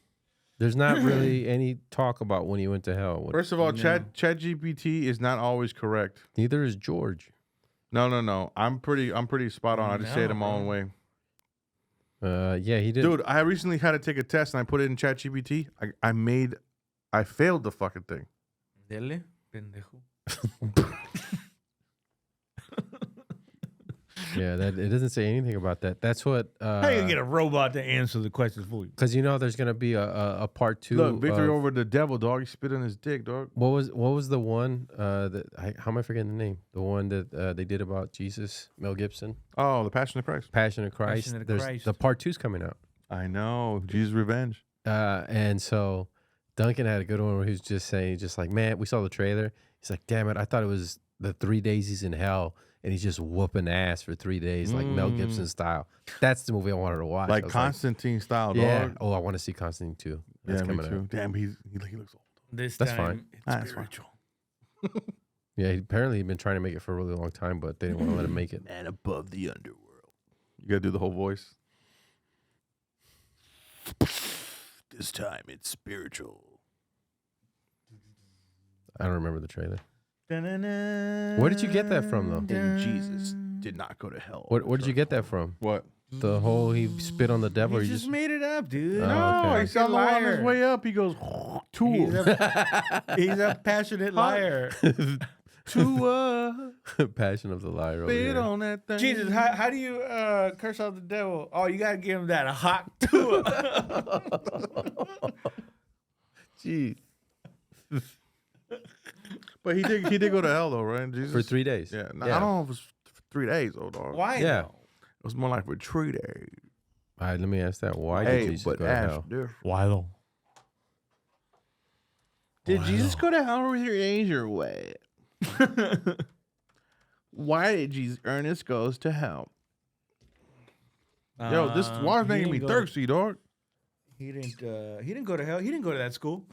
There's not really any talk about when he went to hell. First of all, No. Chat GPT is not always correct. Neither is George. No. I'm pretty spot on. I just say it in my own No, way. Yeah, he did. Dude, I recently had to take a test and I put it in Chat GPT. I failed the fucking thing. Dele, pendejo. Yeah, it doesn't say anything about that. That's what. How you gonna get a robot to answer the questions for you? Because there's gonna be a part 2. Look, victory of- over the devil, dog. He spit on his dick, dog. What was the one how am I forgetting the name? The one that they did about Jesus, Mel Gibson, Oh, the Passion of Christ. Passion of Christ. Passion of There's Christ. the part 2's coming out. I know. Jesus' revenge. And so Duncan had a good one where he was just saying, man, we saw the trailer. He's like, damn it, I thought it was the 3 days he's in hell and he's just whooping ass for 3 days, like Mel Gibson style. That's the movie I wanted to watch. I Like was Constantine style, yeah. dog. Oh, I want to see Constantine too. That's Yeah, me coming too. out. Damn, he looks old. This That's time, fine. it's That's fine. spiritual. Yeah, apparently he'd been trying to make it for a really long time, but they didn't want to let him make it. Man above the underworld. You gotta do the whole voice. This time it's spiritual. I don't remember the trailer. Where Where did you get that from, though? And Jesus did not go to hell. Where did you get that from? What? The whole he spit on the devil? Or You you just made it up, dude. Oh, No, okay. he said on his liar. way up. He goes, tool. He's a passionate liar. to Passion of the Liar over spit here. on that thing. Jesus, how do you curse out the devil? Oh, you gotta give him that a hot tour. Jeez. But he did go to hell though, right? Jesus? For 3 days. Yeah, no, Yeah. I don't know if it was 3 days, old dog. Why? Yeah. though? It was more like for 3 days. All right, let me ask that. Why did Hey, Jesus but go to hell? Why though? Did Jesus go to hell or 3 days or what? Why did Jesus Ernest goes to hell? Yo, this water's making me thirsty, dog. He didn't go to hell. He didn't go to that school.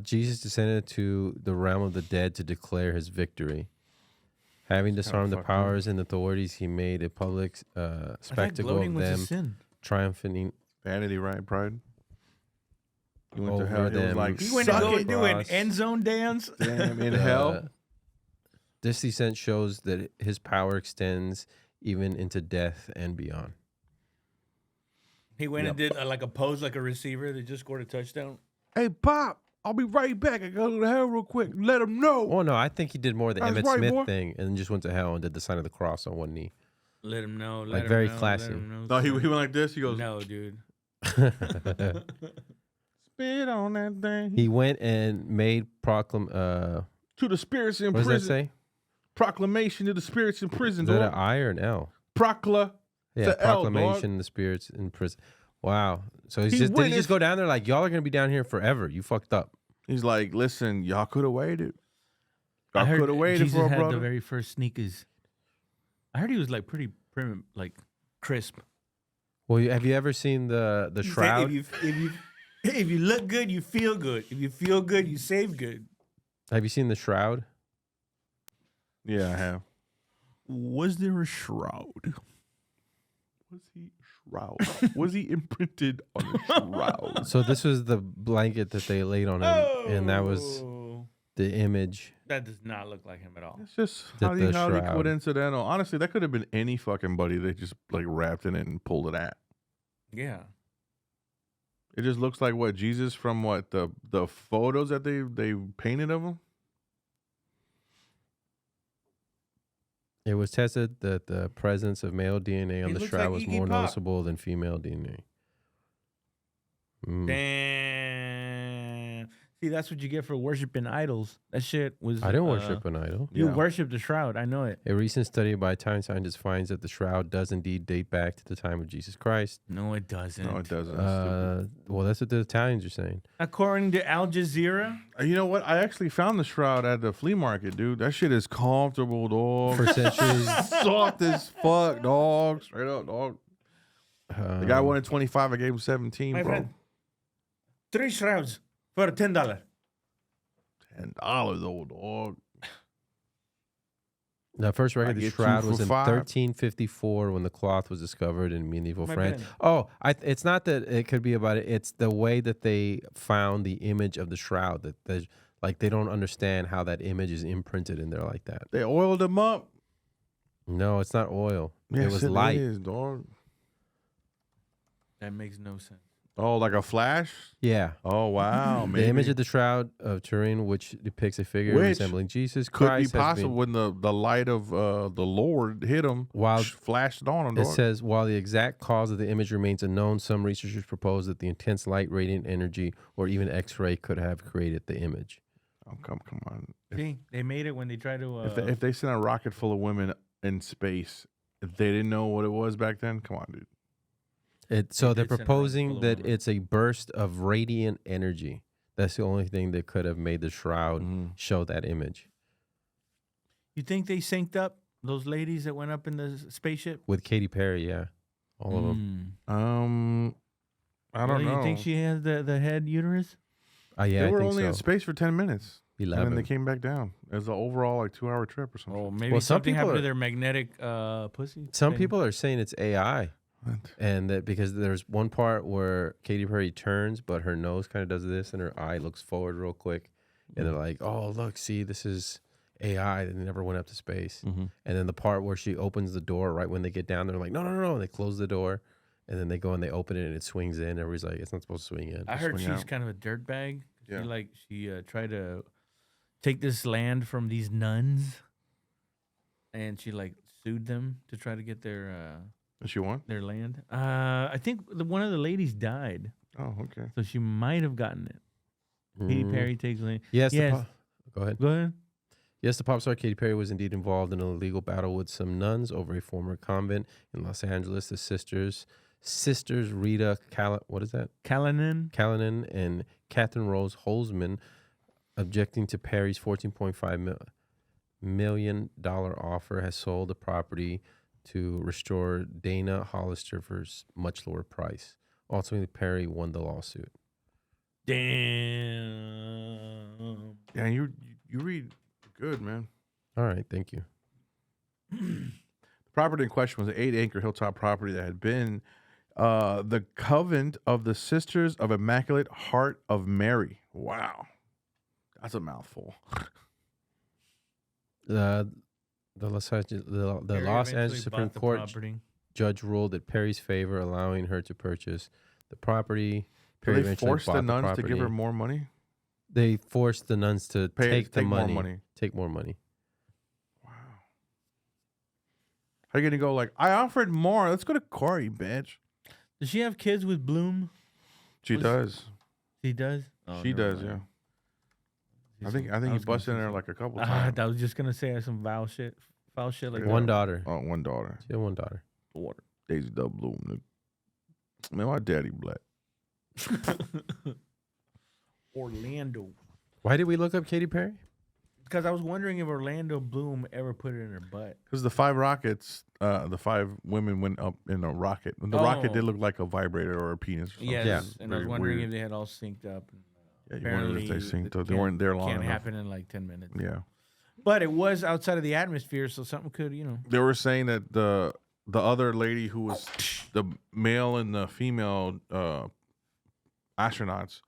Jesus descended to the realm of the dead to declare his victory. Having disarmed the fucked up. powers and authorities, he made a public spectacle of them, sin. triumphing Vanity, right? Pride. He went to over hell. He was them. like, He went to suck go it, do an cross. end zone dance. damn, in hell. This descent shows that his power extends even into death and beyond. He went and did like a pose like a receiver that just scored a touchdown. Hey, Pop, I'll be right back. I gotta go to hell real quick. Let him know. Oh no, I think he did more the That's Emmett right, Smith boy. thing and then just went to hell and did the sign of the cross on one knee. Let him know. Like, very classy. Let him know, No, he son. went like this. He goes, No, dude. spit on that thing. He went and made To the spirits in what does that prison. say? Proclamation to the spirits in prison, Is that an dog. I or an L? Procla. Yeah, It's a L, dog. proclamation the spirits in prison. Wow. So he's He just, did he witnessed- just go down there like, y'all are going to be down here forever. You fucked up. He's like, listen, y'all could have waited. I Y'all heard could have waited Jesus for a had brother. the very first sneakers. I heard he was like pretty prim, like crisp. Well, have you ever seen the He said, Shroud? if you look good, you feel good. If you feel good, you save good. Have you seen the Shroud? Yeah, I have. Was there a shroud? Was he shroud? Was he imprinted on a shroud? So this was the blanket that they laid on him, and that was Oh. the image. That does not look like him at all. It's just Did how the they shroud. coincidental. Honestly, that could have been any fucking buddy they just like wrapped in it and pulled it at. Yeah. It just looks like what Jesus from what the photos that they painted of him. It was tested that the presence of male DNA on He the looks Shroud like was Iggy more Pop. noticeable than female DNA. Mm. Damn. See, that's what you get for worshiping idols. That shit was. I didn't worship an idol. You Yeah. worship the shroud. I know it. A recent study by Time scientists finds that the Shroud does indeed date back to the time of Jesus Christ. No, it doesn't. No, it doesn't. That's Well, that's what the Italians are saying. According to Al Jazeera, stupid. You know what? I actually found the shroud at the flea market, dude. That shit is comfortable, dog. For centuries, Soft as fuck, dog. Straight up, dog. The guy um, wanted 25. I gave him 17, my bro. friend, 3 shrouds for $10. $10, old dog. the first record of the get two Shroud for was in $5. 1354 when the cloth was discovered in medieval My France. friend. Oh, it's not that it could be about it. It's the way that they found the image of the Shroud. That like they don't understand how that image is imprinted in there like that. They oiled him up. No, it's not oil. Yes, it was light. is, dog. That makes no sense. Oh, like a flash? Yeah. Oh, wow. The image of the Shroud of Turin, which depicts a figure Which resembling Jesus could Christ, be has possible been- when the light of the Lord hit him, While- flashed on him, It dog. says, while the exact cause of the image remains unknown, some researchers propose that the intense light, radiant energy, or even X-ray could have created the image. Oh, come on. See, they made it when they tried to. If they sent a rocket full of women in space, if they didn't know what it was back then, come on, dude. So They they're did send a rocket full proposing of that women. it's a burst of radiant energy. That's the only thing that could have made the Shroud Mhm. show that image. You think they synced up those ladies that went up in the spaceship? With Katy Perry, yeah. All of them. I don't know. You think she has the head uterus? Yeah, they I were think only so. in space for 10 minutes. 11. And then they came back down. It was an overall like 2-hour trip or something. Oh, maybe Well, some something people happened to are- their magnetic pussy. Some thing. people are saying it's AI. What? And that because there's one part where Katy Perry turns, but her nose kind of does this, and her eye looks forward real quick, and they're like, "Oh, look, see, this is AI that never went up to space." Mm-hmm. And then the part where she opens the door right when they get down, they're like, "No, no, no!" And they close the door, and then they go and they open it, and it swings in. Everybody's like, "It's not supposed to swing in." I heard swing she's out. kind of a dirtbag. Yeah. She tried to take this land from these nuns, and she like sued them to try to get Does she want? their land. I think one of the ladies died, Oh, okay. so she might have gotten it. Katy Perry takes land. Yes. Yes. Go ahead. Go ahead. Yes, the pop star Katy Perry was indeed involved in a legal battle with some nuns over a former convent in Los Angeles. The sisters Rita Callanan and Catherine Rose Holzman, objecting to Perry's $14.5 million offer, has sold the property to restore Dana Hollister for much lower price. Ultimately, Perry won the lawsuit. Damn. Yeah, you read good, man. All right, thank you. The property in question was an 8-acre hilltop property that had been the convent of the Sisters of Immaculate Heart of Mary. Wow. That's a mouthful. The Los Angeles Supreme Court judge ruled in Perry's favor, allowing her to purchase the property. Perry They forced the nuns to give her more money? They forced the nuns to take the money. More money. Take more money. Wow. How are you going to go like, I offered more. Let's go to Corey, bitch. Does she have kids with Bloom? She does. She does? Oh, She never does, mind. yeah. I think he busted in there like a couple times. I was just gonna say some foul shit like One that. daughter. Oh, one daughter. She had one daughter. Daisy Dub Bloom. Man, my daddy black. Orlando. Why did we look up Katy Perry? Because I was wondering if Orlando Bloom ever put it in her butt. Because the 5 rockets, the 5 women went up in a rocket. The rocket did look like a vibrator or a penis or something. Yes, Yeah. and I was wondering if they had all synced up. Yeah, you wondered if they Apparently, synced up. They weren't there long Can't enough. happen in like 10 minutes. Yeah. But it was outside of the atmosphere, so something could, They were saying that the other lady who was the male and the female astronauts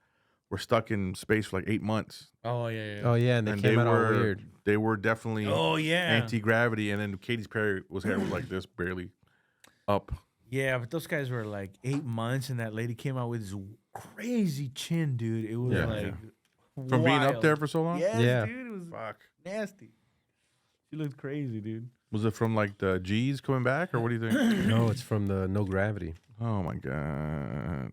were stuck in space for like 8 months. Oh, yeah. Oh yeah, and they came out all weird. They were definitely yeah. anti-gravity, and then Katy Perry was hair was like this, barely up. Yeah, but those guys were like 8 months, and that lady came out with this crazy chin, dude. It was From being up wild. there for so long? Yes, Yeah. dude. It was Fuck. nasty. She looked crazy, dude. Was it from like the G's coming back, or what do you think? No, it's from the no gravity. Oh my God.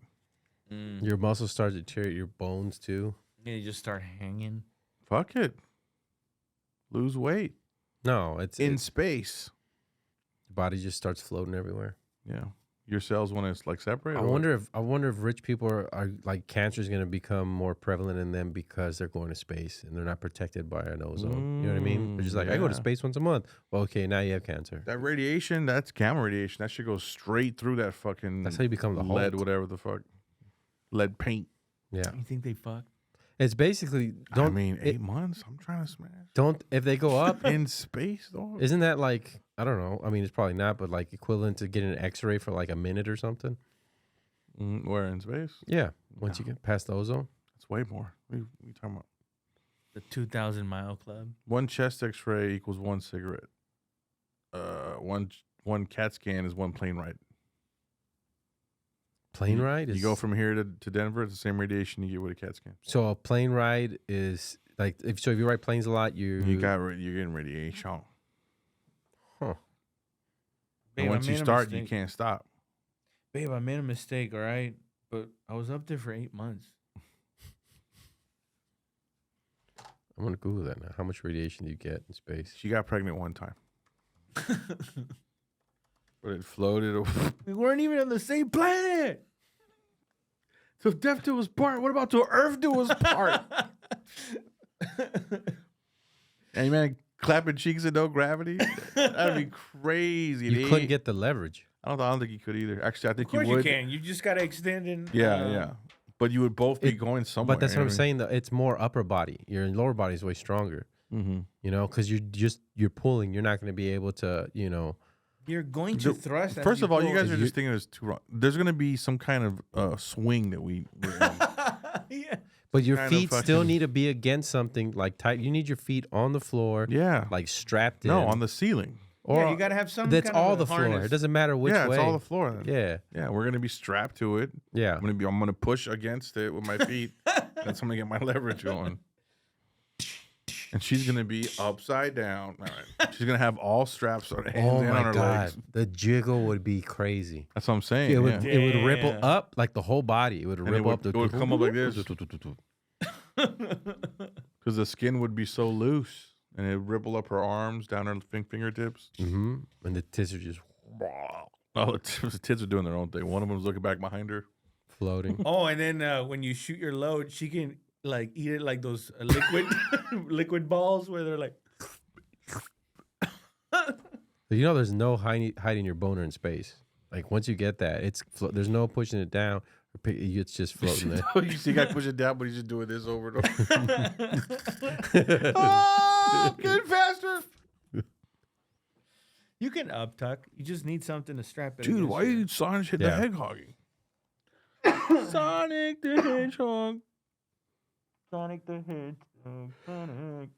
Your muscles start to deteriorate, your bones too. Yeah, you just start hanging. Fuck it. Lose weight No, it's in space. your body just starts floating everywhere. Yeah. Your cells want to like separate. I wonder if rich people are like cancer is going to become more prevalent in them because they're going to space and they're not protected by an ozone. You know what I mean? They're just like, I go to yeah. space once a month. Well, okay, now you have cancer. that radiation. That's gamma radiation. That should go straight through that fucking. That's how you become the lead, Hulk. whatever the fuck. Lead paint. Yeah, You think they fuck? it's basically I mean, 8 months. I'm trying to smash. don't if they go up. In space, though. Isn't that like, I don't know. I mean, it's probably not, but like equivalent to getting an X-ray for like a minute or something. Where in space? Yeah, once you get past the ozone. It's way more. What are you talking about? The 2,000-mile club. One chest X-ray equals 1 cigarette. One CAT scan is 1 plane ride. Plane ride is You go from here to Denver. It's the same radiation you get with a CAT scan. so a plane ride is like if you ride planes a lot, you're Getting radiation. huh. And Babe, once I you made a start, you mistake. can't stop. Babe, I made a mistake, all right? But I was up there for 8 months. I'm gonna Google that now. How much radiation do you get in space? She got pregnant one time, but it floated away. We weren't even on the same planet. So death do us part. What about to Earth do us part? Hey man, clapping cheeks and no gravity. That'd be crazy. You couldn't get the leverage. I don't think you could either. Actually, I think Of course you would. you can. You just got to extend and... Yeah. But you would both be going somewhere. But that's what I'm saying. Though it's more upper body. Your lower body is way stronger. Mm-hmm. You know, because you're pulling. You're not going to be able to. You know. You're going to thrust. as First of all, you pull. guys are just thinking it's too wrong. There's going to be some kind of swing that we're in. Yeah. But your Kind of feet still fucking- need to be against something like tight. You need your feet on the floor. Yeah. Like strapped in. No, on the ceiling. Or Yeah, you got to have some that's kind of all a the floor. harness. It doesn't matter which Yeah, way. it's all the floor. Then. Yeah. Yeah, we're gonna be strapped to it. Yeah. I'm gonna push against it with my feet. That's gonna get my leverage going. and she's gonna be upside down. All right. She's gonna have all straps on her hands Oh and on my her god, legs. the jiggle would be crazy. That's what I'm saying. It would yeah. it would ripple Damn. up like the whole body. It would And ripple up. it would come up like this because the skin would be so loose, and it would ripple up her arms, down her fingertips. Mm-hmm. And the tits are just Oh, the tits are doing their own thing. One of them was looking back behind her. floating. Oh, and then when you shoot your load, she can like eat it like those liquid liquid balls where they're like. You know, there's no hiding your boner in space. Like once you get that, there's no pushing it down. It's just floating there. You see, you got to push it down, but he's just doing this over and over. Oh, getting faster. You can uptuck. You just need something to strap it. Dude, against why you. did Sonic hit Yeah. the hedgehoggy? Sonic the Hedgehog. Sonic the Hedgehog? Sonic.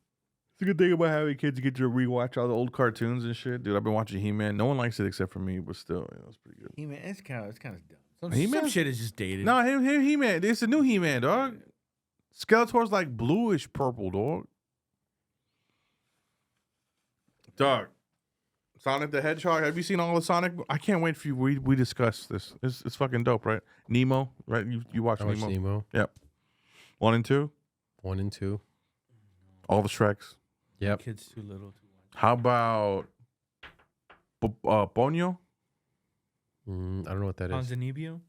It's a good thing about having kids. You get to rewatch all the old cartoons and shit. Dude, I've been watching He-Man. No one likes it except for me, but still, it's pretty good. He-Man, it's kind of dumb. Some He-Man? shit is just dated. No, He-Man. It's a new He-Man, dog. Skeletor's like bluish purple, dog. Dog. Sonic the Hedgehog. Have you seen all the Sonic? I can't wait for you. We discuss this. It's fucking dope, right? Nemo, right? You watch I watched Nemo? Nemo Yep. 1 and 2. 1 and 2. All the Shreks. Yep. Kid's too little to watch. How about Ponyo? I don't know what that is. Ponzinibbio?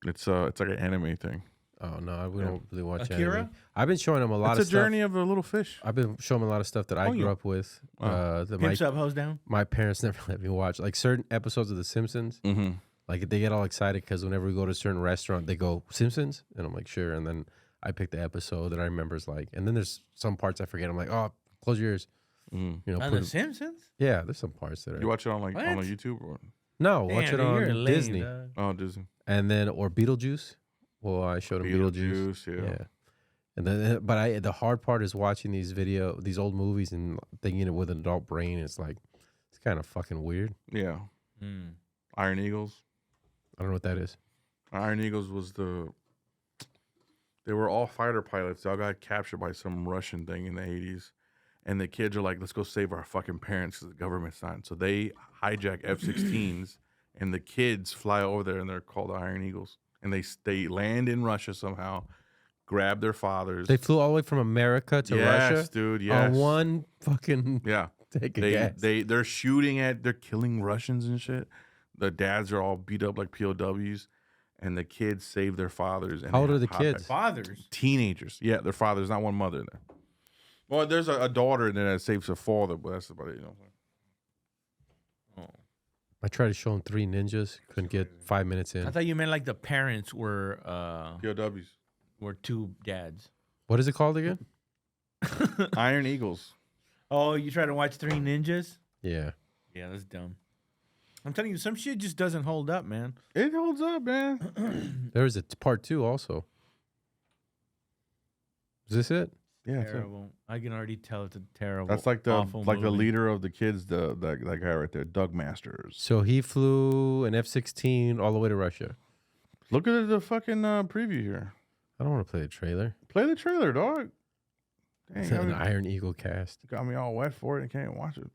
It's like an anime thing. Oh no, we Yeah. don't really watch Akira? anime. I've been showing him a lot It's of a stuff. journey of a little fish. I've been showing him a lot of stuff that I grew Ponyo. up with. Oh. That Pimps up, hose down? my parents never let me watch. Like certain episodes of The Simpsons. Mm-hmm. Like they get all excited because whenever we go to a certain restaurant, they go Simpsons, and I'm like sure. And then I pick the episode that I remember is like, and then there's some parts I forget. I'm like, oh, close your ears. Mm-hmm. You know, On put The Simpsons? yeah. There's some parts that are You watch it on What? on YouTube or no, watch Damn, it dude, you're on lame, Disney, dog. oh Disney? and then or Beetlejuice. Well, I showed him Beetlejuice. Yeah. And then, but the hard part is watching these old movies and thinking it with an adult brain. It's like, it's kind of fucking weird. Yeah. Mm. Iron Eagles. I don't know what that is. Iron Eagles was they were all fighter pilots. They all got captured by some Russian thing in the 80s. And the kids are like, let's go save our fucking parents because the government's not. So they hijack F-16s and the kids fly over there and they're called Iron Eagles. And they land in Russia somehow, grab their fathers. They flew all the way from America to Russia Yes, dude, yes. on one fucking Yeah. take a gas. They're they're killing Russians and shit. The dads are all beat up like POWs, and the kids save their fathers. And How old they are the hop kids? back. Fathers. Teenagers. Yeah, their fathers, not one mother in there. Well, there's a daughter in there that saves her father, but that's about it. You know. I tried to show him 3 Ninjas. Couldn't get 5 minutes in. I thought you meant like the parents were POWs. two dads. What is it called again? Iron Eagles. Oh, you try to watch 3 Ninjas? Yeah. Yeah, that's dumb. I'm telling you, some shit just doesn't hold up, man. It holds up, man. There is a part 2 also. Is this it? Yeah, it's Terrible. I can already tell it's a terrible. that's like the awful the movie. leader of the kids, that guy right there, Doug Masters. So he flew an F-16 all the way to Russia. Look at the fucking preview here. I don't want to play the trailer. Play the trailer, dog. Dang, It's an Iron Eagle cast. got me all wet for it. I can't watch it.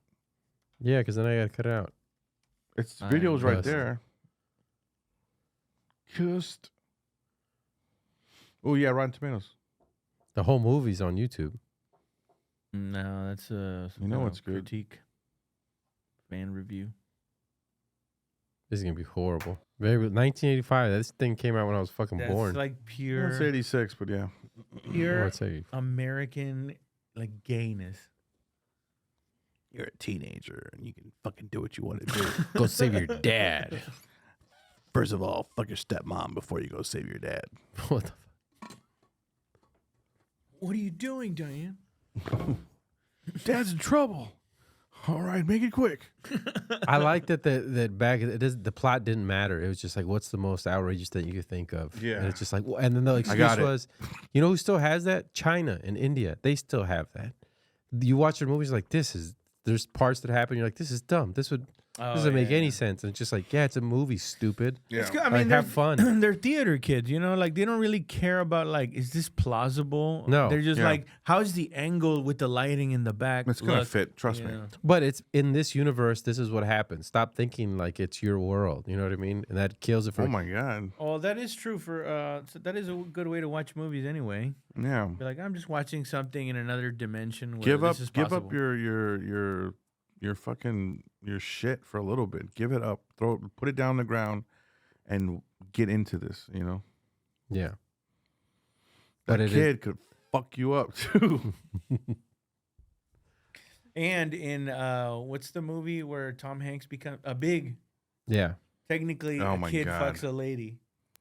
Yeah, because then I got to cut it out. It's Iron videos right Fist. there. Just. Oh yeah, Rotten Tomatoes. The whole movie's on YouTube. No, that's a You know what's good? critique. Fan review. This is going to be horrible. Maybe 1985. This thing came out when I was fucking That's born. like It's pure 86, but yeah. pure I'd say American like gayness. You're a teenager and you can fucking do what you want to do. go save your dad. First of all, fuck your stepmom before you go save your dad. What the What are you doing, Diane? Dad's in trouble. All right, make it quick. I like that that back the plot didn't matter. It was just like, what's the most outrageous thing you could think of? Yeah. And it's just like, and then the excuse got it. was, you know who still has that? China and India. They still have that. You watch their movies like there's parts that happen. You're like, this is dumb. This would Doesn't make any sense. And it's just like, yeah, it's a movie, stupid. Yeah. It's good. I Like, mean, have fun. They're theater kids, you know. Like they don't really care about like, is this plausible? No. They're just Yeah. like, how's the angle with the lighting in the back? It's gonna look, fit. Trust you me. know? But it's in this universe. This is what happens. Stop thinking like it's your world. You know what I mean? And that kills it for. Oh my god. Oh, that is true for. So that is a good way to watch movies anyway. Yeah. Be like, I'm just watching something in another dimension. Where Give up. this is Give up possible. your fucking your shit for a little bit. Give it up. Put it down on the ground, and get into this. You know. Yeah. That But it kid could fuck you up too. And in what's the movie where Tom Hanks becomes a big? Yeah. Technically, Oh a my kid God. fucks a lady.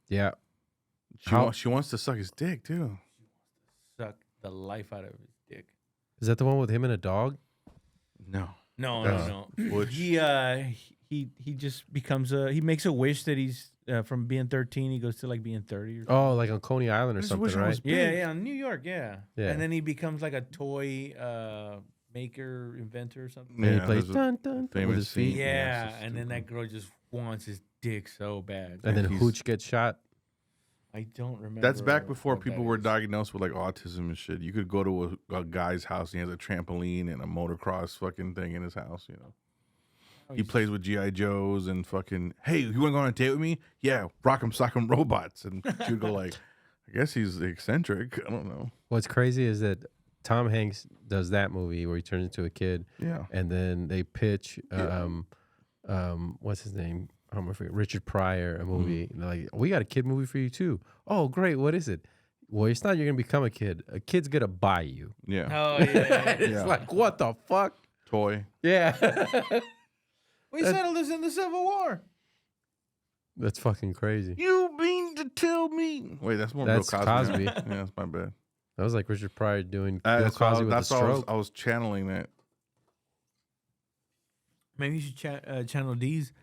Yeah. She wants to suck his dick too. Suck the life out of his dick. Is that the one with him and a dog? No. No, That's no, no. Butch. He just becomes he makes a wish that he's from being 13 he goes to like being 30 or something. Oh, like on Coney Island or I just something, wish I right? was- Yeah, big. yeah, in New York, yeah. Yeah. And then he becomes like a toy maker, inventor or something. And he Yeah, plays there's a dun, dun, dun with famous his feet. scene. Yeah, it's so and then that stupid. girl just wants his dick so bad. And then he's- Hooch gets shot. I don't remember. That's back before what people that were is. diagnosed with like autism and shit. You could go to a guy's house and he has a trampoline and a motocross fucking thing in his house, you know. Oh, He plays with G.I. Joes and fucking, hey, you want to go on a date with me? Yeah, rock'em sock'em robots. And she'd go like, I guess he's eccentric. I don't know. What's crazy is that Tom Hanks does that movie where he turns into a kid, Yeah. and then they pitch, what's his name? I'm gonna forget. Richard Pryor, a movie. And they're like, we got a kid movie for you too. Oh, great. What is it? Well, it's not you're gonna become a kid. A kid's gonna buy you. Yeah. Oh yeah. It's Yeah. like, what the fuck? Toy. Yeah. We settled this in the Civil War. That's fucking crazy. You mean to tell me? Wait, that's more That's Bill Cosby. Cosby. Yeah, that's my bad. That was like Richard Pryor doing Bill That's Cosby with a why stroke. I was channeling that. Maybe you should channel D's.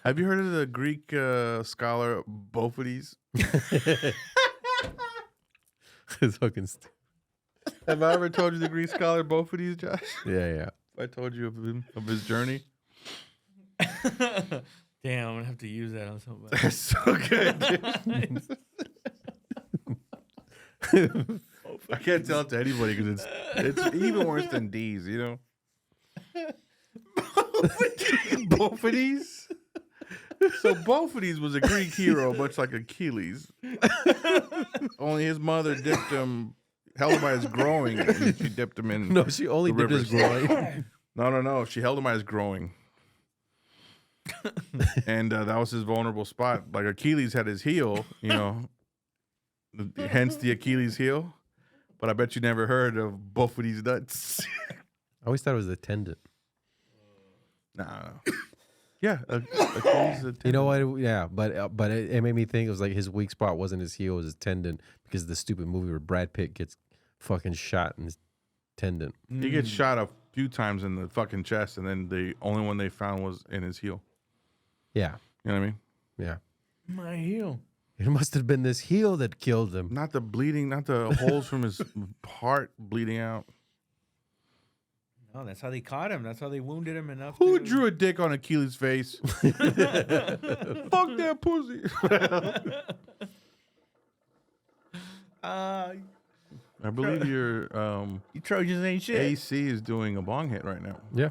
Have you heard of the Greek scholar Bophides? It's fucking stupid. Have I ever told you the Greek scholar Bophides, Josh? Yeah, yeah. I told you of him, of his journey. Damn, I'm gonna have to use that on somebody. That's so good, dude. I can't tell it to anybody because it's even worse than D's, you know? Bophides? So Bophides was a Greek hero, much like Achilles. Only his mother dipped him, held him by his growing, and she dipped him in. No, she only The did his rivers. groin. No. She held him by his growing. And that was his vulnerable spot. Like Achilles had his heel, you know, hence the Achilles heel. But I bet you never heard of Bophides' nuts. I always thought it was the tendon. Nah. Yeah, Achilles. You know what? Yeah, but it made me think it was like his weak spot wasn't his heel, it was his tendon because of the stupid movie where Brad Pitt gets fucking shot in his tendon. He gets shot a few times in the fucking chest, and then the only one they found was in his heel. Yeah, You know what I mean? yeah. My heel. It must have been this heel that killed him. Not the bleeding, not the holes from his heart bleeding out. No, that's how they caught him. That's how they wounded him enough. Who to... drew a dick on Achilles' face? Fuck that pussy. I believe your You Trojans ain't shit. AC is doing a bong hit right now. Yeah.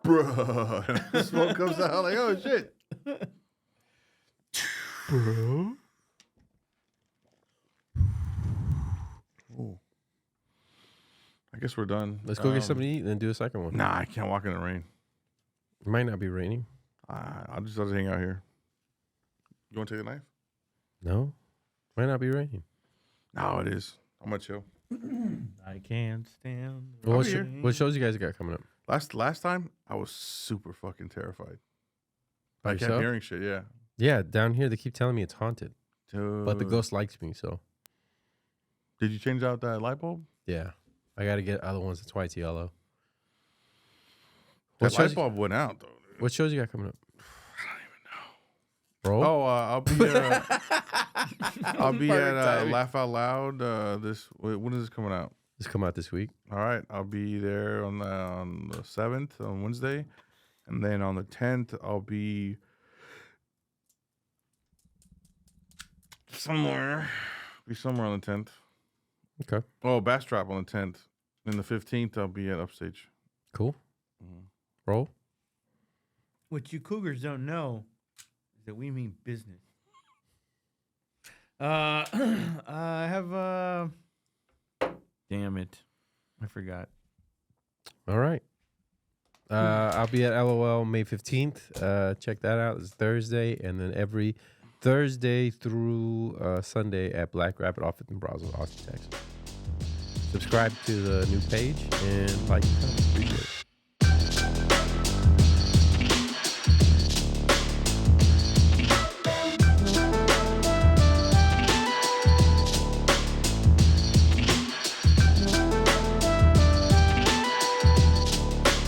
Bruh. The smoke comes out like, oh shit. Bro. Oh. I guess we're done. Let's go get something to eat and then do a second one. Nah, I can't walk in the rain. It might not be raining. I'll just hang out here. You want to take the knife? No, might not be raining. No, it is. I'm gonna chill. I can't stand. Well, what, be here. what shows you guys got coming up? Last time I was super fucking terrified. By I kept yourself? hearing shit. Yeah. Yeah, down here they keep telling me it's haunted, but the Dude. ghost likes me, so Did you change out that light bulb? yeah. I got to get other ones. That's why it's yellow. That What shows, light bulb went out though. Dude. what shows you got coming up? I don't even know. Bro, Oh, I'll be I'll be Perfect at timing. Laugh Out Loud. When is this coming out? It's come out this week. All right, I'll be there on the 7th on Wednesday, and then on the 10th I'll be somewhere. Somewhere on the 10th. Okay. Oh, Bastrop on the 10th. And the 15th I'll be at Upstage. Cool. Mm-hmm. Roll. What you cougars don't know is that we mean business. I have damn it, I forgot. All right. I'll be at LOL May 15th. Check that out. It's Thursday, and then every Thursday through Sunday at Black Rabbit Office in Brazos, Austin, Texas. Subscribe to the new page and like.